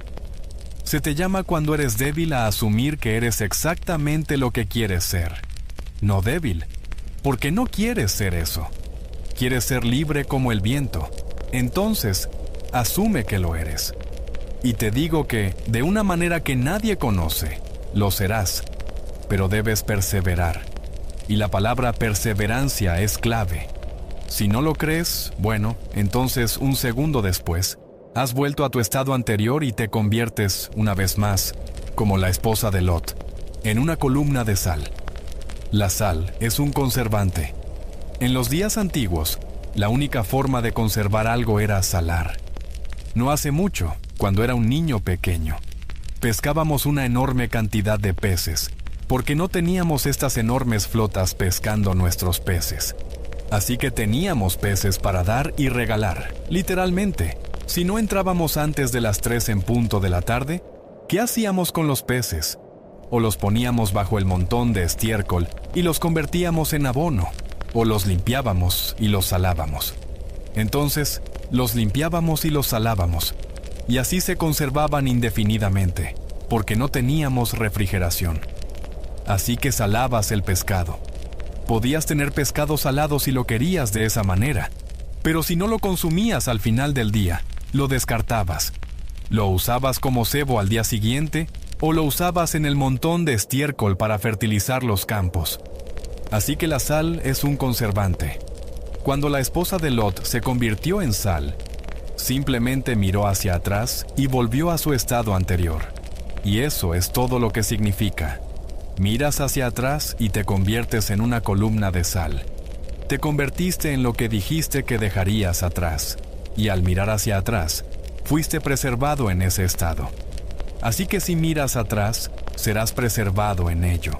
Speaker 1: Se te llama cuando eres débil a asumir que eres exactamente lo que quieres ser. No débil, porque no quieres ser eso. Quieres ser libre como el viento. Entonces, asume que lo eres. Y te digo que, de una manera que nadie conoce, lo serás, pero debes perseverar. Y la palabra perseverancia es clave. Si no lo crees, bueno, entonces un segundo después, has vuelto a tu estado anterior y te conviertes, una vez más, como la esposa de Lot, en una columna de sal. La sal es un conservante. En los días antiguos, la única forma de conservar algo era salar. No hace mucho, cuando era un niño pequeño, pescábamos una enorme cantidad de peces, porque no teníamos estas enormes flotas pescando nuestros peces. Así que teníamos peces para dar y regalar, literalmente. Si no entrábamos antes de las 3 en punto de la tarde, ¿qué hacíamos con los peces? O los poníamos bajo el montón de estiércol y los convertíamos en abono, o los limpiábamos y los salábamos. Entonces, los limpiábamos y los salábamos, y así se conservaban indefinidamente, porque no teníamos refrigeración. Así que salabas el pescado. Podías tener pescado salado si lo querías de esa manera, pero si no lo consumías al final del día, lo descartabas. Lo usabas como cebo al día siguiente o lo usabas en el montón de estiércol para fertilizar los campos. Así que la sal es un conservante. Cuando la esposa de Lot se convirtió en sal, simplemente miró hacia atrás y volvió a su estado anterior. Y eso es todo lo que significa. Miras hacia atrás y te conviertes en una columna de sal. Te convertiste en lo que dijiste que dejarías atrás, y al mirar hacia atrás, fuiste preservado en ese estado. Así que si miras atrás, serás preservado en ello.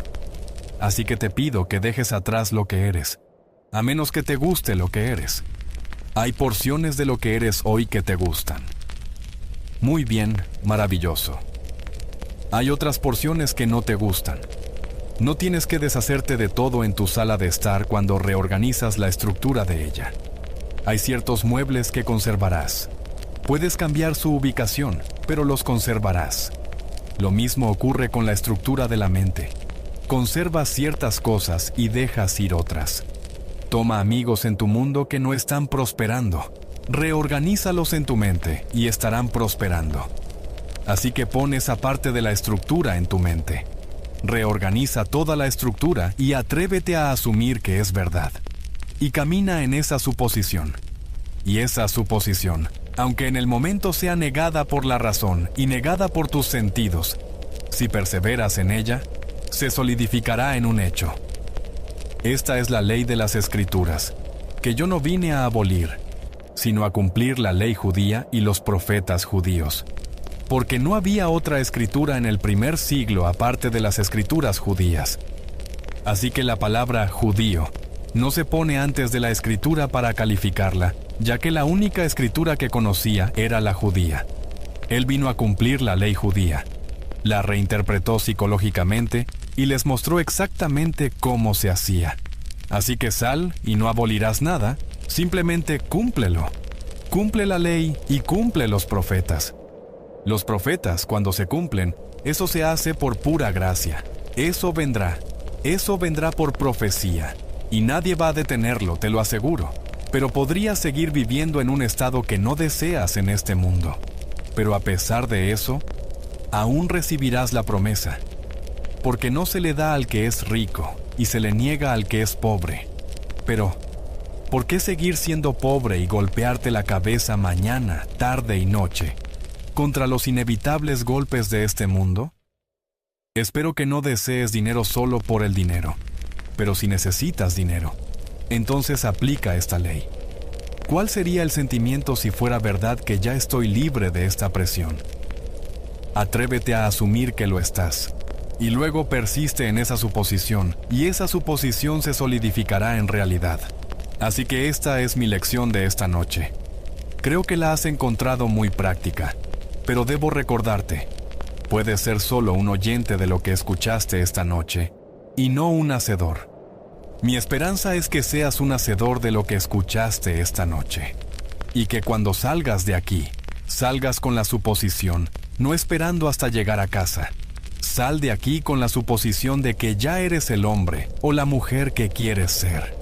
Speaker 1: Así que te pido que dejes atrás lo que eres, a menos que te guste lo que eres. Hay porciones de lo que eres hoy que te gustan. Muy bien, maravilloso. Hay otras porciones que no te gustan. No tienes que deshacerte de todo en tu sala de estar cuando reorganizas la estructura de ella. Hay ciertos muebles que conservarás. Puedes cambiar su ubicación, pero los conservarás. Lo mismo ocurre con la estructura de la mente. Conservas ciertas cosas y dejas ir otras. Toma amigos en tu mundo que no están prosperando. Reorganízalos en tu mente y estarán prosperando. Así que pon esa parte de la estructura en tu mente. Reorganiza toda la estructura y atrévete a asumir que es verdad. Y camina en esa suposición. Y esa suposición, aunque en el momento sea negada por la razón y negada por tus sentidos, si perseveras en ella, se solidificará en un hecho. Esta es la ley de las Escrituras, que yo no vine a abolir, sino a cumplir la ley judía y los profetas judíos. porque no había otra escritura en el primer siglo aparte de las escrituras judías. Así que la palabra judío no se pone antes de la escritura para calificarla, ya que la única escritura que conocía era la judía. Él vino a cumplir la ley judía, la reinterpretó psicológicamente y les mostró exactamente cómo se hacía. Así que sal y no abolirás nada, simplemente cúmplelo. Cumple la ley y cumple los profetas. Los profetas, cuando se cumplen, eso se hace por pura gracia. Eso vendrá por profecía. Y nadie va a detenerlo, te lo aseguro. Pero podrías seguir viviendo en un estado que no deseas en este mundo. Pero a pesar de eso, aún recibirás la promesa. Porque no se le da al que es rico y se le niega al que es pobre. Pero, ¿por qué seguir siendo pobre y golpearte la cabeza mañana, tarde y noche contra los inevitables golpes de este mundo? Espero que no desees dinero solo por el dinero, pero si necesitas dinero, entonces aplica esta ley. ¿Cuál sería el sentimiento si fuera verdad que ya estoy libre de esta presión? Atrévete a asumir que lo estás, y luego persiste en esa suposición, y esa suposición se solidificará en realidad. Así que esta es mi lección de esta noche. Creo que la has encontrado muy práctica, pero debo recordarte, puedes ser solo un oyente de lo que escuchaste esta noche, y no un hacedor. Mi esperanza es que seas un hacedor de lo que escuchaste esta noche, y que cuando salgas de aquí, salgas con la suposición, no esperando hasta llegar a casa. Sal de aquí con la suposición de que ya eres el hombre o la mujer que quieres ser.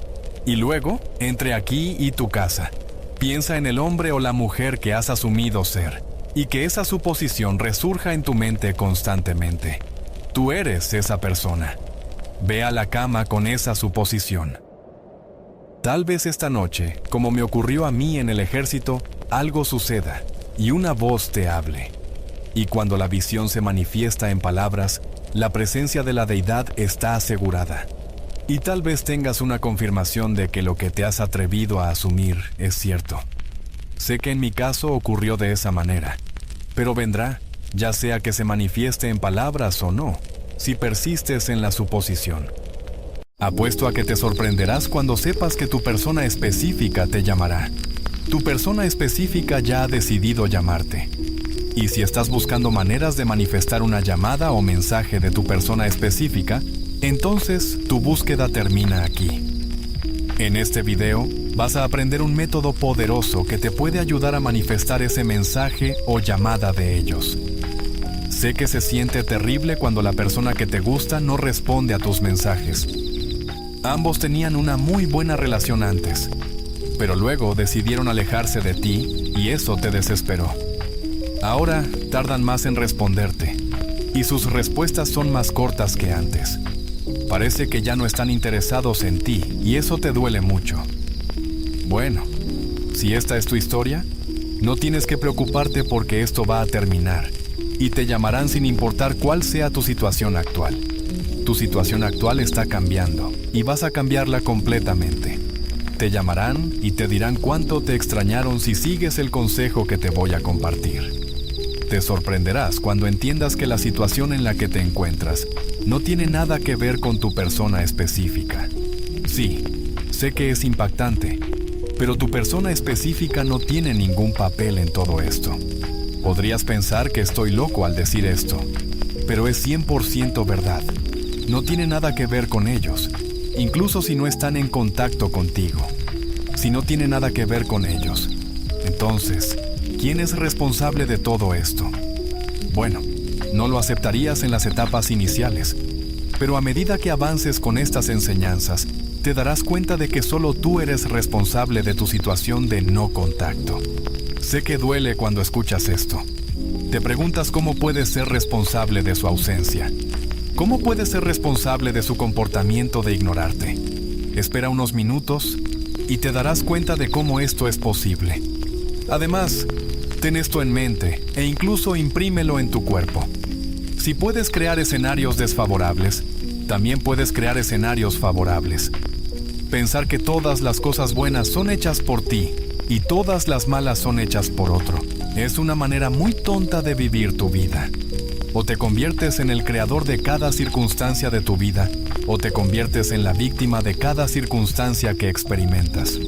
Speaker 1: Y luego, entre aquí y tu casa, piensa en el hombre o la mujer que has asumido ser, y que esa suposición resurja en tu mente constantemente. Tú eres esa persona. Ve a la cama con esa suposición. Tal vez esta noche, como me ocurrió a mí en el ejército, algo suceda y una voz te hable. Y cuando la visión se manifiesta en palabras, la presencia de la deidad está asegurada. Y tal vez tengas una confirmación de que lo que te has atrevido a asumir es cierto. Sé que en mi caso ocurrió de esa manera, pero vendrá, ya sea que se manifieste en palabras o no, si persistes en la suposición. Apuesto a que te sorprenderás cuando sepas que tu persona específica te llamará. Tu persona específica ya ha decidido llamarte. Y si estás buscando maneras de manifestar una llamada o mensaje de tu persona específica, entonces tu búsqueda termina aquí. En este video vas a aprender un método poderoso que te puede ayudar a manifestar ese mensaje o llamada de ellos. Sé que se siente terrible cuando la persona que te gusta no responde a tus mensajes. Ambos tenían una muy buena relación antes, pero luego decidieron alejarse de ti y eso te desesperó. Ahora tardan más en responderte y sus respuestas son más cortas que antes. Parece que ya no están interesados en ti y eso te duele mucho. Bueno, si esta es tu historia, no tienes que preocuparte porque esto va a terminar y te llamarán sin importar cuál sea tu situación actual. Tu situación actual está cambiando y vas a cambiarla completamente. Te llamarán y te dirán cuánto te extrañaron si sigues el consejo que te voy a compartir. Te sorprenderás cuando entiendas que la situación en la que te encuentras no tiene nada que ver con tu persona específica. Sí, sé que es impactante, pero tu persona específica no tiene ningún papel en todo esto. Podrías pensar que estoy loco al decir esto, pero es 100% verdad. No tiene nada que ver con ellos, incluso si no están en contacto contigo. Si no tiene nada que ver con ellos, entonces, ¿quién es responsable de todo esto? Bueno, no lo aceptarías en las etapas iniciales, pero a medida que avances con estas enseñanzas, te darás cuenta de que solo tú eres responsable de tu situación de no contacto. Sé que duele cuando escuchas esto. Te preguntas cómo puedes ser responsable de su ausencia. ¿Cómo puedes ser responsable de su comportamiento de ignorarte? Espera unos minutos y te darás cuenta de cómo esto es posible. Además, ten esto en mente e incluso imprímelo en tu cuerpo. Si puedes crear escenarios desfavorables, también puedes crear escenarios favorables. Pensar que todas las cosas buenas son hechas por ti y todas las malas son hechas por otro. Es una manera muy tonta de vivir tu vida. O te conviertes en el creador de cada circunstancia de tu vida, o te conviertes en la víctima de cada circunstancia que experimentas.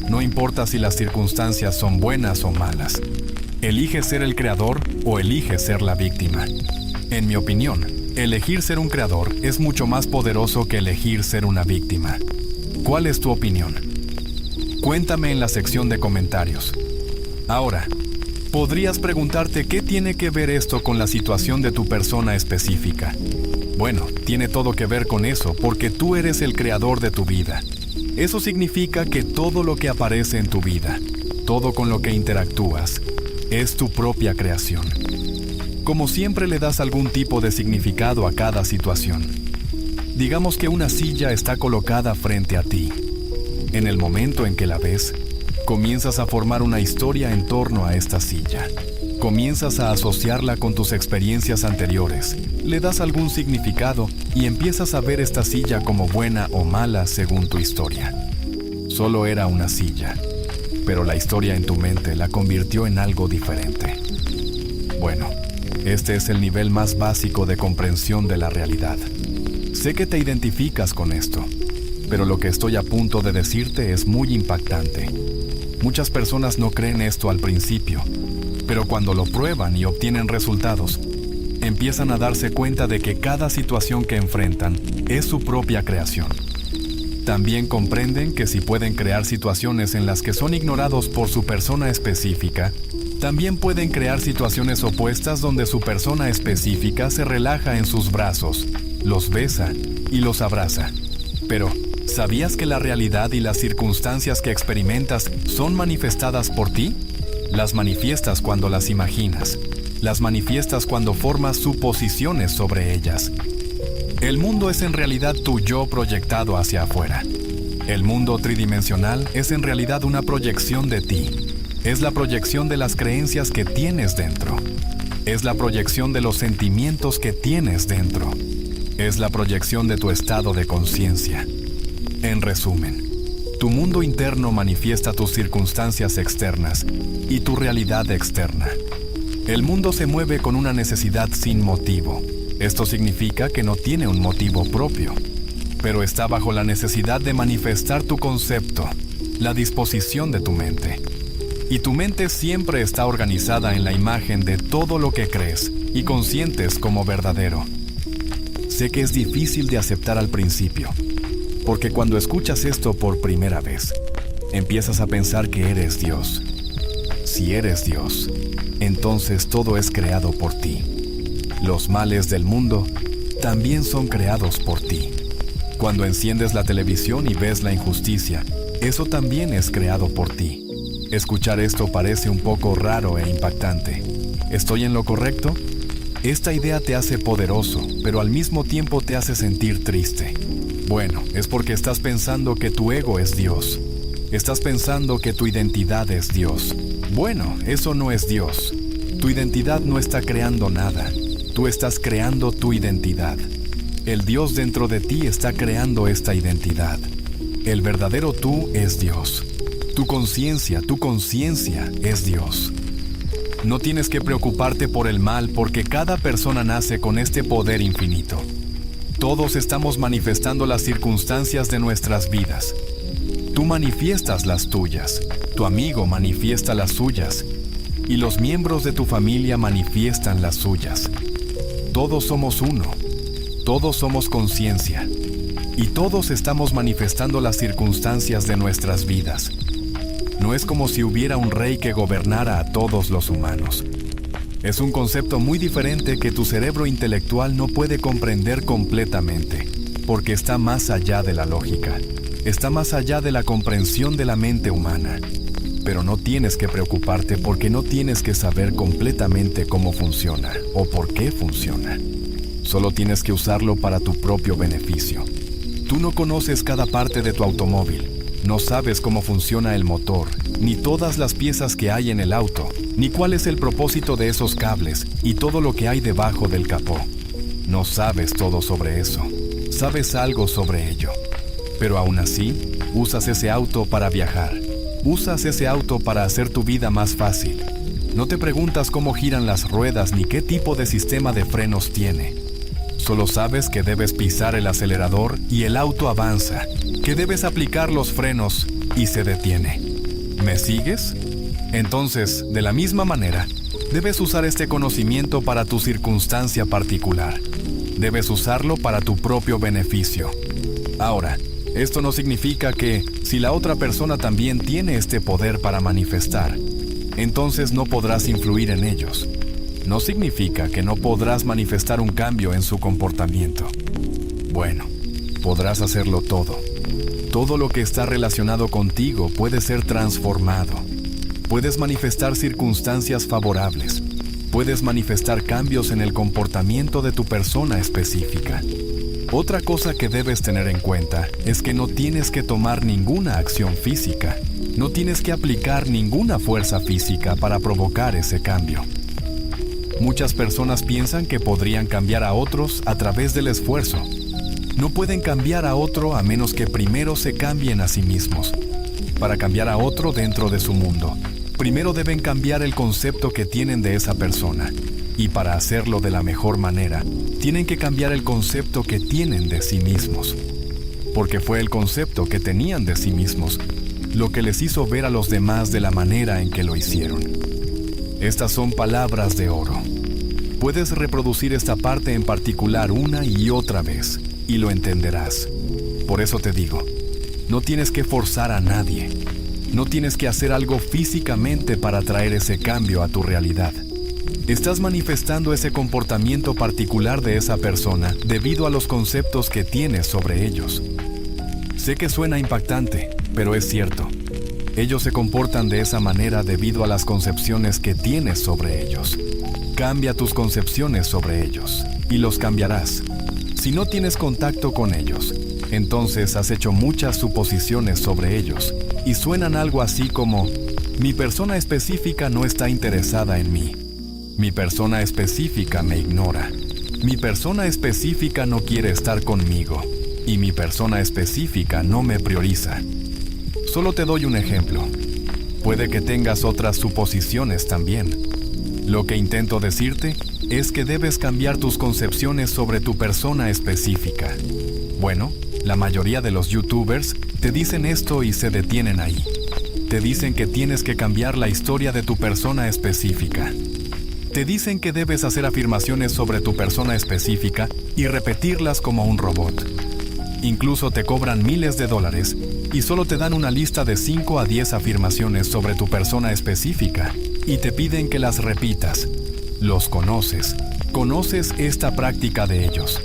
Speaker 1: No importa si las circunstancias son buenas o malas. Elige ser el creador o elige ser la víctima. En mi opinión, elegir ser un creador es mucho más poderoso que elegir ser una víctima. ¿Cuál es tu opinión? Cuéntame en la sección de comentarios. Ahora, podrías preguntarte qué tiene que ver esto con la situación de tu persona específica. Bueno, tiene todo que ver con eso porque tú eres el creador de tu vida. Eso significa que todo lo que aparece en tu vida, todo con lo que interactúas, es tu propia creación. Como siempre le das algún tipo de significado a cada situación. Digamos que una silla está colocada frente a ti. En el momento en que la ves, comienzas a formar una historia en torno a esta silla. Comienzas a asociarla con tus experiencias anteriores, le das algún significado y empiezas a ver esta silla como buena o mala según tu historia. Solo era una silla, pero la historia en tu mente la convirtió en algo diferente. Bueno, este es el nivel más básico de comprensión de la realidad. Sé que te identificas con esto, pero lo que estoy a punto de decirte es muy impactante. Muchas personas no creen esto al principio, pero cuando lo prueban y obtienen resultados, empiezan a darse cuenta de que cada situación que enfrentan es su propia creación. También comprenden que si pueden crear situaciones en las que son ignorados por su persona específica, también pueden crear situaciones opuestas donde su persona específica se relaja en sus brazos, los besa y los abraza. Pero, ¿sabías que la realidad y las circunstancias que experimentas son manifestadas por ti? Las manifiestas cuando las imaginas. Las manifiestas cuando formas suposiciones sobre ellas. El mundo es en realidad tu yo proyectado hacia afuera. El mundo tridimensional es en realidad una proyección de ti. Es la proyección de las creencias que tienes dentro. Es la proyección de los sentimientos que tienes dentro. Es la proyección de tu estado de conciencia. En resumen, tu mundo interno manifiesta tus circunstancias externas y tu realidad externa. El mundo se mueve con una necesidad sin motivo. Esto significa que no tiene un motivo propio, pero está bajo la necesidad de manifestar tu concepto, la disposición de tu mente. Y tu mente siempre está organizada en la imagen de todo lo que crees y consientes como verdadero. Sé que es difícil de aceptar al principio, porque cuando escuchas esto por primera vez, empiezas a pensar que eres Dios. Si eres Dios, entonces todo es creado por ti. Los males del mundo también son creados por ti. Cuando enciendes la televisión y ves la injusticia, eso también es creado por ti. Escuchar esto parece un poco raro e impactante. ¿Estoy en lo correcto? Esta idea te hace poderoso, pero al mismo tiempo te hace sentir triste. Bueno, es porque estás pensando que tu ego es Dios. Estás pensando que tu identidad es Dios. Bueno, eso no es Dios. Tu identidad no está creando nada. Tú estás creando tu identidad. El Dios dentro de ti está creando esta identidad. El verdadero tú es Dios. Tu conciencia es Dios. No tienes que preocuparte por el mal porque cada persona nace con este poder infinito. Todos estamos manifestando las circunstancias de nuestras vidas. Tú manifiestas las tuyas, tu amigo manifiesta las suyas, y los miembros de tu familia manifiestan las suyas. Todos somos uno, todos somos conciencia, y todos estamos manifestando las circunstancias de nuestras vidas. No es como si hubiera un rey que gobernara a todos los humanos. Es un concepto muy diferente que tu cerebro intelectual no puede comprender completamente, porque está más allá de la lógica, está más allá de la comprensión de la mente humana. Pero no tienes que preocuparte porque no tienes que saber completamente cómo funciona o por qué funciona. Solo tienes que usarlo para tu propio beneficio. Tú no conoces cada parte de tu automóvil. No sabes cómo funciona el motor, ni todas las piezas que hay en el auto, ni cuál es el propósito de esos cables y todo lo que hay debajo del capó. No sabes todo sobre eso. Sabes algo sobre ello. Pero aún así, usas ese auto para viajar. Usas ese auto para hacer tu vida más fácil. No te preguntas cómo giran las ruedas ni qué tipo de sistema de frenos tiene. Solo sabes que debes pisar el acelerador y el auto avanza, que debes aplicar los frenos y se detiene. ¿Me sigues? Entonces, de la misma manera, debes usar este conocimiento para tu circunstancia particular. Debes usarlo para tu propio beneficio. Ahora, esto no significa que, si la otra persona también tiene este poder para manifestar, entonces no podrás influir en ellos. No significa que no podrás manifestar un cambio en su comportamiento. Bueno, podrás hacerlo todo. Todo lo que está relacionado contigo puede ser transformado. Puedes manifestar circunstancias favorables. Puedes manifestar cambios en el comportamiento de tu persona específica. Otra cosa que debes tener en cuenta es que no tienes que tomar ninguna acción física. No tienes que aplicar ninguna fuerza física para provocar ese cambio. Muchas personas piensan que podrían cambiar a otros a través del esfuerzo. No pueden cambiar a otro a menos que primero se cambien a sí mismos. Para cambiar a otro dentro de su mundo, primero deben cambiar el concepto que tienen de esa persona. Y para hacerlo de la mejor manera, tienen que cambiar el concepto que tienen de sí mismos. Porque fue el concepto que tenían de sí mismos lo que les hizo ver a los demás de la manera en que lo hicieron. Estas son palabras de oro. Puedes reproducir esta parte en particular una y otra vez, y lo entenderás. Por eso te digo, no tienes que forzar a nadie. No tienes que hacer algo físicamente para traer ese cambio a tu realidad. Estás manifestando ese comportamiento particular de esa persona debido a los conceptos que tienes sobre ellos. Sé que suena impactante, pero es cierto. Ellos se comportan de esa manera debido a las concepciones que tienes sobre ellos. Cambia tus concepciones sobre ellos, y los cambiarás. Si no tienes contacto con ellos, entonces has hecho muchas suposiciones sobre ellos, y suenan algo así como: mi persona específica no está interesada en mí. Mi persona específica me ignora. Mi persona específica no quiere estar conmigo. Y mi persona específica no me prioriza. Solo te doy un ejemplo. Puede que tengas otras suposiciones también. Lo que intento decirte es que debes cambiar tus concepciones sobre tu persona específica. Bueno, la mayoría de los YouTubers te dicen esto y se detienen ahí. Te dicen que tienes que cambiar la historia de tu persona específica. Te dicen que debes hacer afirmaciones sobre tu persona específica y repetirlas como un robot. Incluso te cobran miles de dólares y solo te dan una lista de 5 a 10 afirmaciones sobre tu persona específica y te piden que las repitas. Los conoces. Conoces esta práctica de ellos.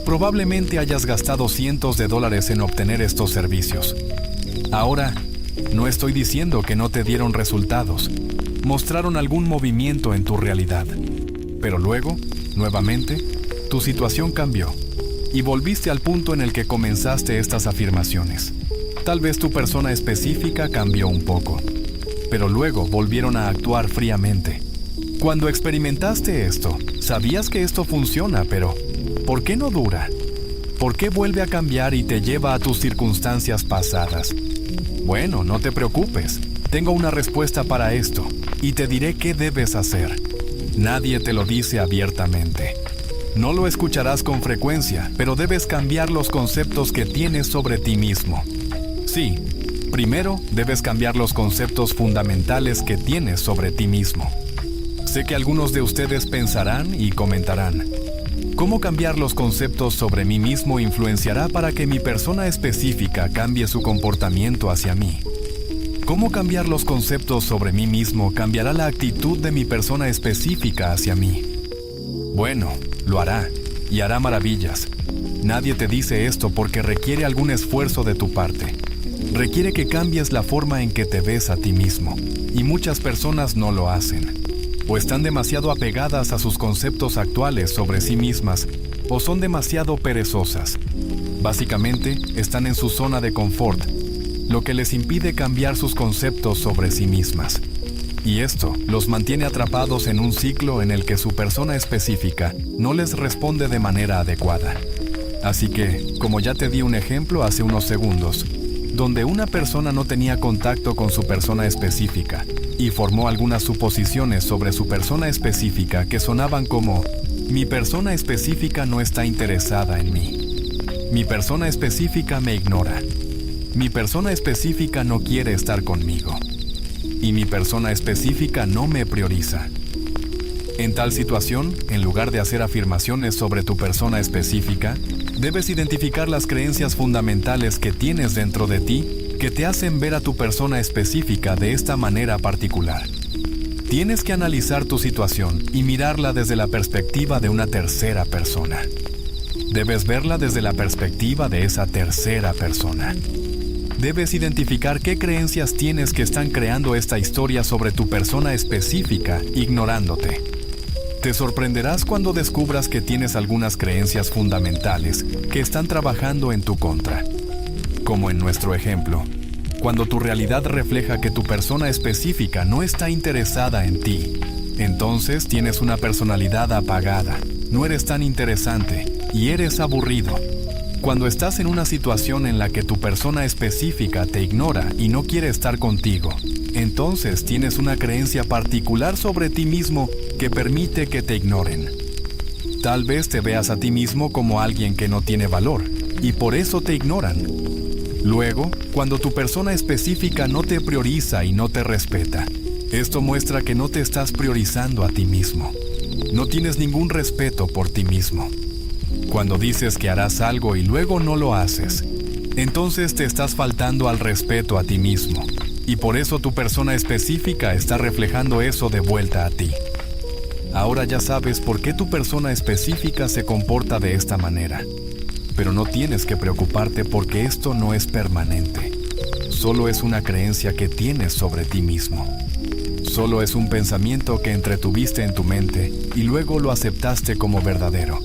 Speaker 1: Probablemente hayas gastado cientos de dólares en obtener estos servicios. Ahora, no estoy diciendo que no te dieron resultados. Mostraron algún movimiento en tu realidad. Pero luego, nuevamente, tu situación cambió. Y volviste al punto en el que comenzaste estas afirmaciones. Tal vez tu persona específica cambió un poco, pero luego volvieron a actuar fríamente. Cuando experimentaste esto, sabías que esto funciona, pero ¿por qué no dura? ¿Por qué vuelve a cambiar y te lleva a tus circunstancias pasadas? Bueno, no te preocupes. Tengo una respuesta para esto, y te diré qué debes hacer. Nadie te lo dice abiertamente. No lo escucharás con frecuencia, pero debes cambiar los conceptos que tienes sobre ti mismo. Sí, primero debes cambiar los conceptos fundamentales que tienes sobre ti mismo. Sé que algunos de ustedes pensarán y comentarán: ¿cómo cambiar los conceptos sobre mí mismo influenciará para que mi persona específica cambie su comportamiento hacia mí? ¿Cómo cambiar los conceptos sobre mí mismo cambiará la actitud de mi persona específica hacia mí? Bueno, lo hará, y hará maravillas. Nadie te dice esto porque requiere algún esfuerzo de tu parte. Requiere que cambies la forma en que te ves a ti mismo, y muchas personas no lo hacen. O están demasiado apegadas a sus conceptos actuales sobre sí mismas, o son demasiado perezosas. Básicamente, están en su zona de confort, lo que les impide cambiar sus conceptos sobre sí mismas. Y esto los mantiene atrapados en un ciclo en el que su persona específica no les responde de manera adecuada. Así que, como ya te di un ejemplo hace unos segundos, donde una persona no tenía contacto con su persona específica y formó algunas suposiciones sobre su persona específica que sonaban como: mi persona específica no está interesada en mí. Mi persona específica me ignora. Mi persona específica no quiere estar conmigo. Y mi persona específica no me prioriza. En tal situación, en lugar de hacer afirmaciones sobre tu persona específica, debes identificar las creencias fundamentales que tienes dentro de ti que te hacen ver a tu persona específica de esta manera particular. Tienes que analizar tu situación y mirarla desde la perspectiva de una tercera persona. Debes verla desde la perspectiva de esa tercera persona. Debes identificar qué creencias tienes que están creando esta historia sobre tu persona específica, ignorándote. Te sorprenderás cuando descubras que tienes algunas creencias fundamentales que están trabajando en tu contra. Como en nuestro ejemplo, cuando tu realidad refleja que tu persona específica no está interesada en ti, entonces tienes una personalidad apagada, no eres tan interesante y eres aburrido. Cuando estás en una situación en la que tu persona específica te ignora y no quiere estar contigo, entonces tienes una creencia particular sobre ti mismo que permite que te ignoren. Tal vez te veas a ti mismo como alguien que no tiene valor, y por eso te ignoran. Luego, cuando tu persona específica no te prioriza y no te respeta, esto muestra que no te estás priorizando a ti mismo. No tienes ningún respeto por ti mismo. Cuando dices que harás algo y luego no lo haces, entonces te estás faltando al respeto a ti mismo. Y por eso tu persona específica está reflejando eso de vuelta a ti. Ahora ya sabes por qué tu persona específica se comporta de esta manera. Pero no tienes que preocuparte porque esto no es permanente. Solo es una creencia que tienes sobre ti mismo. Solo es un pensamiento que entretuviste en tu mente y luego lo aceptaste como verdadero,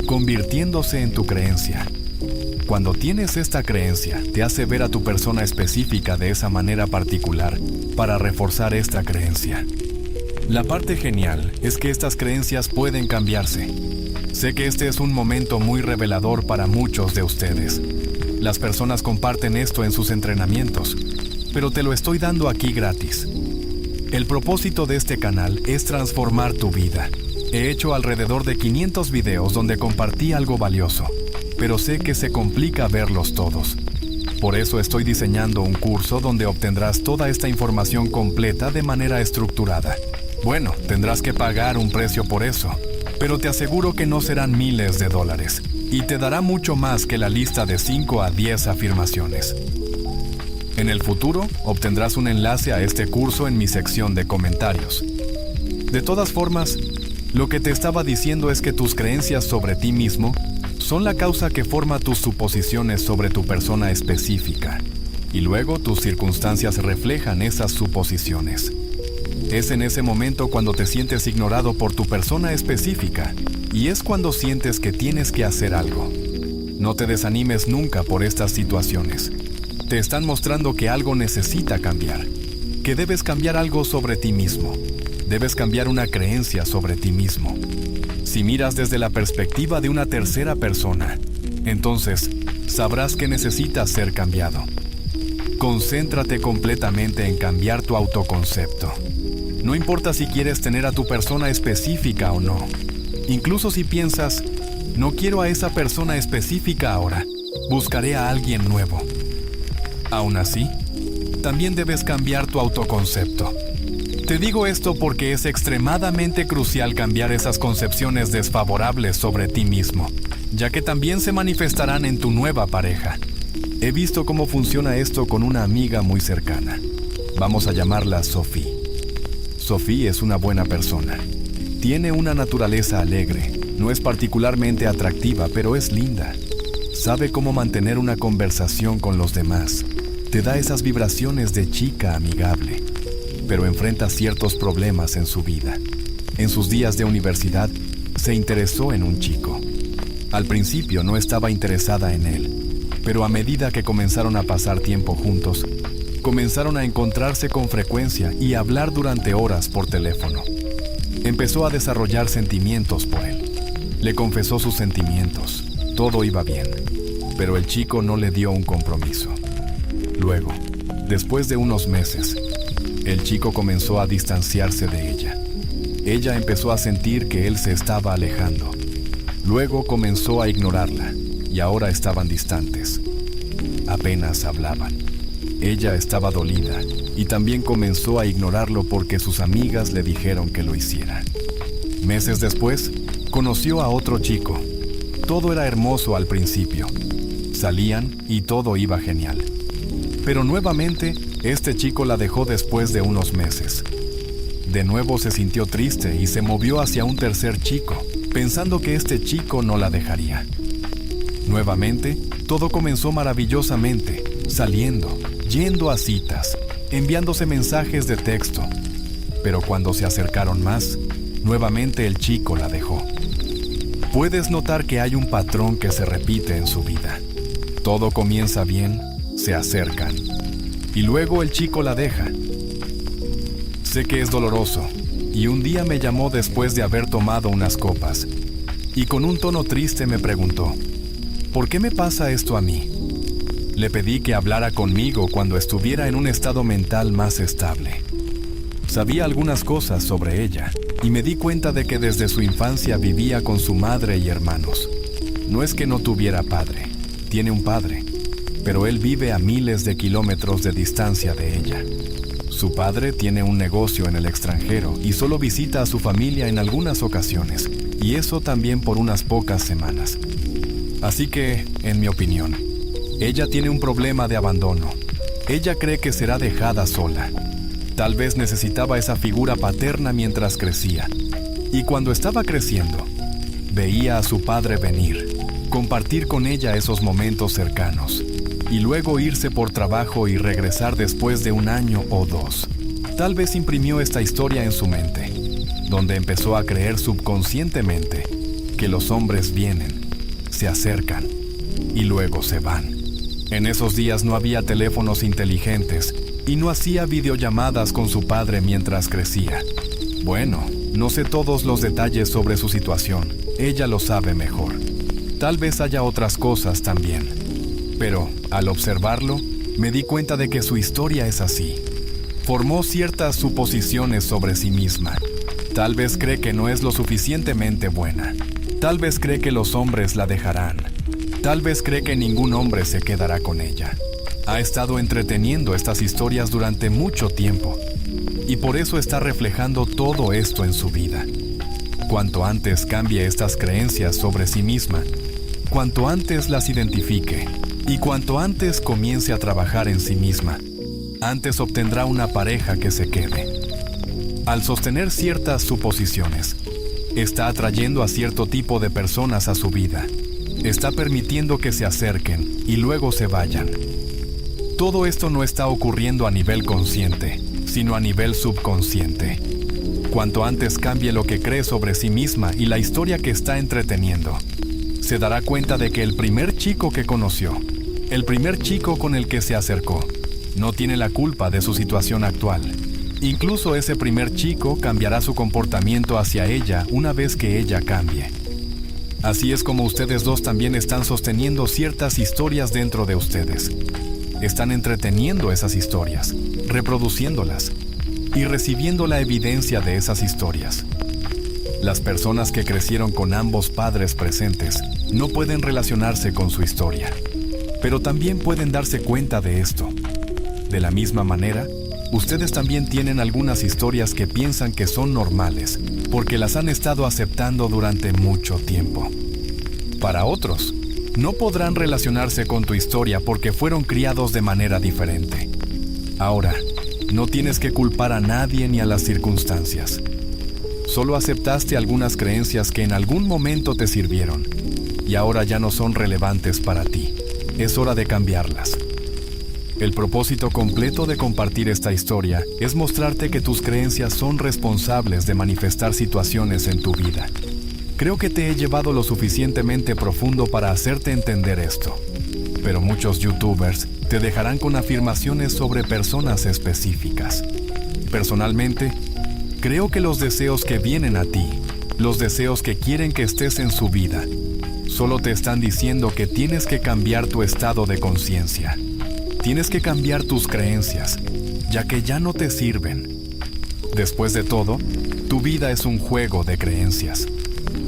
Speaker 1: convirtiéndose en tu creencia. Cuando tienes esta creencia, te hace ver a tu persona específica de esa manera particular para reforzar esta creencia. La parte genial es que estas creencias pueden cambiarse. Sé que este es un momento muy revelador para muchos de ustedes. Las personas comparten esto en sus entrenamientos, pero te lo estoy dando aquí gratis. El propósito de este canal es transformar tu vida. He hecho alrededor de 500 videos donde compartí algo valioso, pero sé que se complica verlos todos. Por eso estoy diseñando un curso donde obtendrás toda esta información completa de manera estructurada. Bueno, tendrás que pagar un precio por eso, pero te aseguro que no serán miles de dólares, y te dará mucho más que la lista de 5 a 10 afirmaciones. En el futuro, obtendrás un enlace a este curso en mi sección de comentarios. De todas formas, lo que te estaba diciendo es que tus creencias sobre ti mismo son la causa que forma tus suposiciones sobre tu persona específica, y luego tus circunstancias reflejan esas suposiciones. Es en ese momento cuando te sientes ignorado por tu persona específica, y es cuando sientes que tienes que hacer algo. No te desanimes nunca por estas situaciones. Te están mostrando que algo necesita cambiar, que debes cambiar algo sobre ti mismo. Debes cambiar una creencia sobre ti mismo. Si miras desde la perspectiva de una tercera persona, entonces sabrás que necesitas ser cambiado. Concéntrate completamente en cambiar tu autoconcepto. No importa si quieres tener a tu persona específica o no. Incluso si piensas, no quiero a esa persona específica ahora, buscaré a alguien nuevo. Aún así, también debes cambiar tu autoconcepto. Te digo esto porque es extremadamente crucial cambiar esas concepciones desfavorables sobre ti mismo, ya que también se manifestarán en tu nueva pareja. He visto cómo funciona esto con una amiga muy cercana. Vamos a llamarla Sophie. Sophie es una buena persona. Tiene una naturaleza alegre. No es particularmente atractiva, pero es linda. Sabe cómo mantener una conversación con los demás. Te da esas vibraciones de chica amigable. Pero enfrenta ciertos problemas en su vida. En sus días de universidad, se interesó en un chico. Al principio no estaba interesada en él, pero a medida que comenzaron a pasar tiempo juntos, comenzaron a encontrarse con frecuencia y a hablar durante horas por teléfono. Empezó a desarrollar sentimientos por él. Le confesó sus sentimientos. Todo iba bien, pero el chico no le dio un compromiso. Luego, después de unos meses, el chico comenzó a distanciarse de ella. Ella empezó a sentir que él se estaba alejando. Luego comenzó a ignorarla y ahora estaban distantes. Apenas hablaban. Ella estaba dolida y también comenzó a ignorarlo porque sus amigas le dijeron que lo hiciera. Meses después, conoció a otro chico. Todo era hermoso al principio. Salían y todo iba genial. Pero nuevamente, este chico la dejó después de unos meses. De nuevo se sintió triste y se movió hacia un tercer chico, pensando que este chico no la dejaría. Nuevamente, todo comenzó maravillosamente, saliendo, yendo a citas, enviándose mensajes de texto. Pero cuando se acercaron más, nuevamente el chico la dejó. Puedes notar que hay un patrón que se repite en su vida. Todo comienza bien, se acercan, y luego el chico la deja. Sé que es doloroso, y un día me llamó después de haber tomado unas copas, y con un tono triste me preguntó, ¿por qué me pasa esto a mí? Le pedí que hablara conmigo cuando estuviera en un estado mental más estable. Sabía algunas cosas sobre ella, y me di cuenta de que desde su infancia vivía con su madre y hermanos. No es que no tuviera padre, tiene un padre, pero él vive a miles de kilómetros de distancia de ella. Su padre tiene un negocio en el extranjero y solo visita a su familia en algunas ocasiones, y eso también por unas pocas semanas. Así que, en mi opinión, ella tiene un problema de abandono. Ella cree que será dejada sola. Tal vez necesitaba esa figura paterna mientras crecía. Y cuando estaba creciendo, veía a su padre venir, compartir con ella esos momentos cercanos, y luego irse por trabajo y regresar después de un año o dos. Tal vez imprimió esta historia en su mente, donde empezó a creer subconscientemente que los hombres vienen, se acercan y luego se van. En esos días no había teléfonos inteligentes y no hacía videollamadas con su padre mientras crecía. Bueno, no sé todos los detalles sobre su situación, ella lo sabe mejor. Tal vez haya otras cosas también. Pero, al observarlo, me di cuenta de que su historia es así. Formó ciertas suposiciones sobre sí misma. Tal vez cree que no es lo suficientemente buena. Tal vez cree que los hombres la dejarán. Tal vez cree que ningún hombre se quedará con ella. Ha estado entreteniendo estas historias durante mucho tiempo. Y por eso está reflejando todo esto en su vida. Cuanto antes cambie estas creencias sobre sí misma, cuanto antes las identifique, y cuanto antes comience a trabajar en sí misma, antes obtendrá una pareja que se quede. Al sostener ciertas suposiciones, está atrayendo a cierto tipo de personas a su vida. Está permitiendo que se acerquen y luego se vayan. Todo esto no está ocurriendo a nivel consciente, sino a nivel subconsciente. Cuanto antes cambie lo que cree sobre sí misma y la historia que está entreteniendo, se dará cuenta de que el primer chico que conoció, el primer chico con el que se acercó, no tiene la culpa de su situación actual. Incluso ese primer chico cambiará su comportamiento hacia ella una vez que ella cambie. Así es como ustedes dos también están sosteniendo ciertas historias dentro de ustedes. Están entreteniendo esas historias, reproduciéndolas y recibiendo la evidencia de esas historias. Las personas que crecieron con ambos padres presentes no pueden relacionarse con su historia, pero también pueden darse cuenta de esto. De la misma manera, ustedes también tienen algunas historias que piensan que son normales, porque las han estado aceptando durante mucho tiempo. Para otros, no podrán relacionarse con tu historia porque fueron criados de manera diferente. Ahora, no tienes que culpar a nadie ni a las circunstancias. Solo aceptaste algunas creencias que en algún momento te sirvieron y ahora ya no son relevantes para ti. Es hora de cambiarlas. El propósito completo de compartir esta historia es mostrarte que tus creencias son responsables de manifestar situaciones en tu vida. Creo que te he llevado lo suficientemente profundo para hacerte entender esto. Pero muchos youtubers te dejarán con afirmaciones sobre personas específicas. Personalmente, creo que los deseos que vienen a ti, los deseos que quieren que estés en su vida, solo te están diciendo que tienes que cambiar tu estado de conciencia. Tienes que cambiar tus creencias, ya que ya no te sirven. Después de todo, tu vida es un juego de creencias.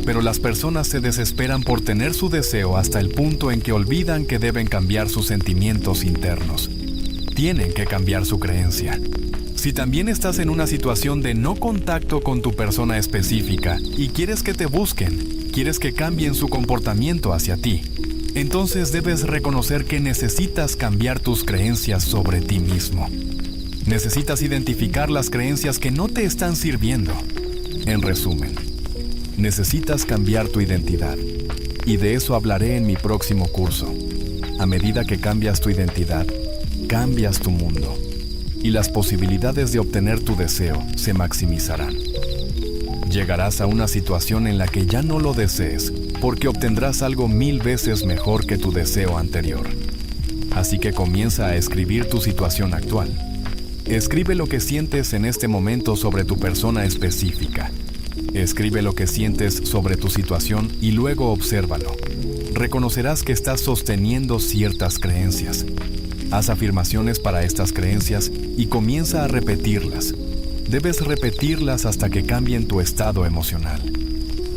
Speaker 1: Pero las personas se desesperan por tener su deseo hasta el punto en que olvidan que deben cambiar sus sentimientos internos. Tienen que cambiar su creencia. Si también estás en una situación de no contacto con tu persona específica y quieres que te busquen, quieres que cambien su comportamiento hacia ti, entonces debes reconocer que necesitas cambiar tus creencias sobre ti mismo. Necesitas identificar las creencias que no te están sirviendo. En resumen, necesitas cambiar tu identidad. Y de eso hablaré en mi próximo curso. A medida que cambias tu identidad, cambias tu mundo. Y las posibilidades de obtener tu deseo se maximizarán. Llegarás a una situación en la que ya no lo desees, porque obtendrás algo 1000 veces mejor que tu deseo anterior. Así que comienza a escribir tu situación actual. Escribe lo que sientes en este momento sobre tu persona específica. Escribe lo que sientes sobre tu situación y luego obsérvalo. Reconocerás que estás sosteniendo ciertas creencias. Haz afirmaciones para estas creencias y comienza a repetirlas. Debes repetirlas hasta que cambien tu estado emocional.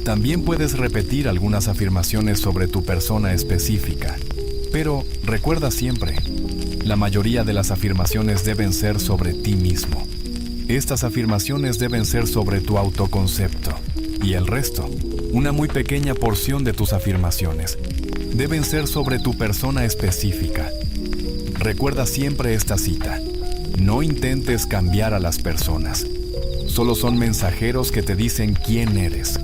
Speaker 1: También puedes repetir algunas afirmaciones sobre tu persona específica. Pero recuerda siempre, la mayoría de las afirmaciones deben ser sobre ti mismo. Estas afirmaciones deben ser sobre tu autoconcepto. Y el resto, una muy pequeña porción de tus afirmaciones, deben ser sobre tu persona específica. Recuerda siempre esta cita. No intentes cambiar a las personas. Solo son mensajeros que te dicen quién eres.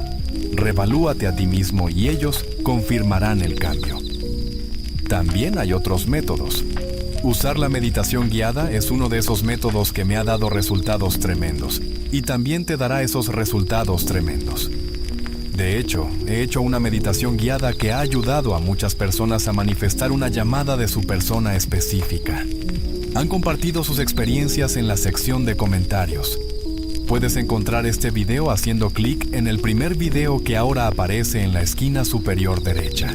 Speaker 1: Revalúate a ti mismo y ellos confirmarán el cambio. También hay otros métodos. Usar la meditación guiada es uno de esos métodos que me ha dado resultados tremendos y también te dará esos resultados tremendos. De hecho, he hecho una meditación guiada que ha ayudado a muchas personas a manifestar una llamada de su persona específica. Han compartido sus experiencias en la sección de comentarios. Puedes encontrar este video haciendo clic en el primer video que ahora aparece en la esquina superior derecha.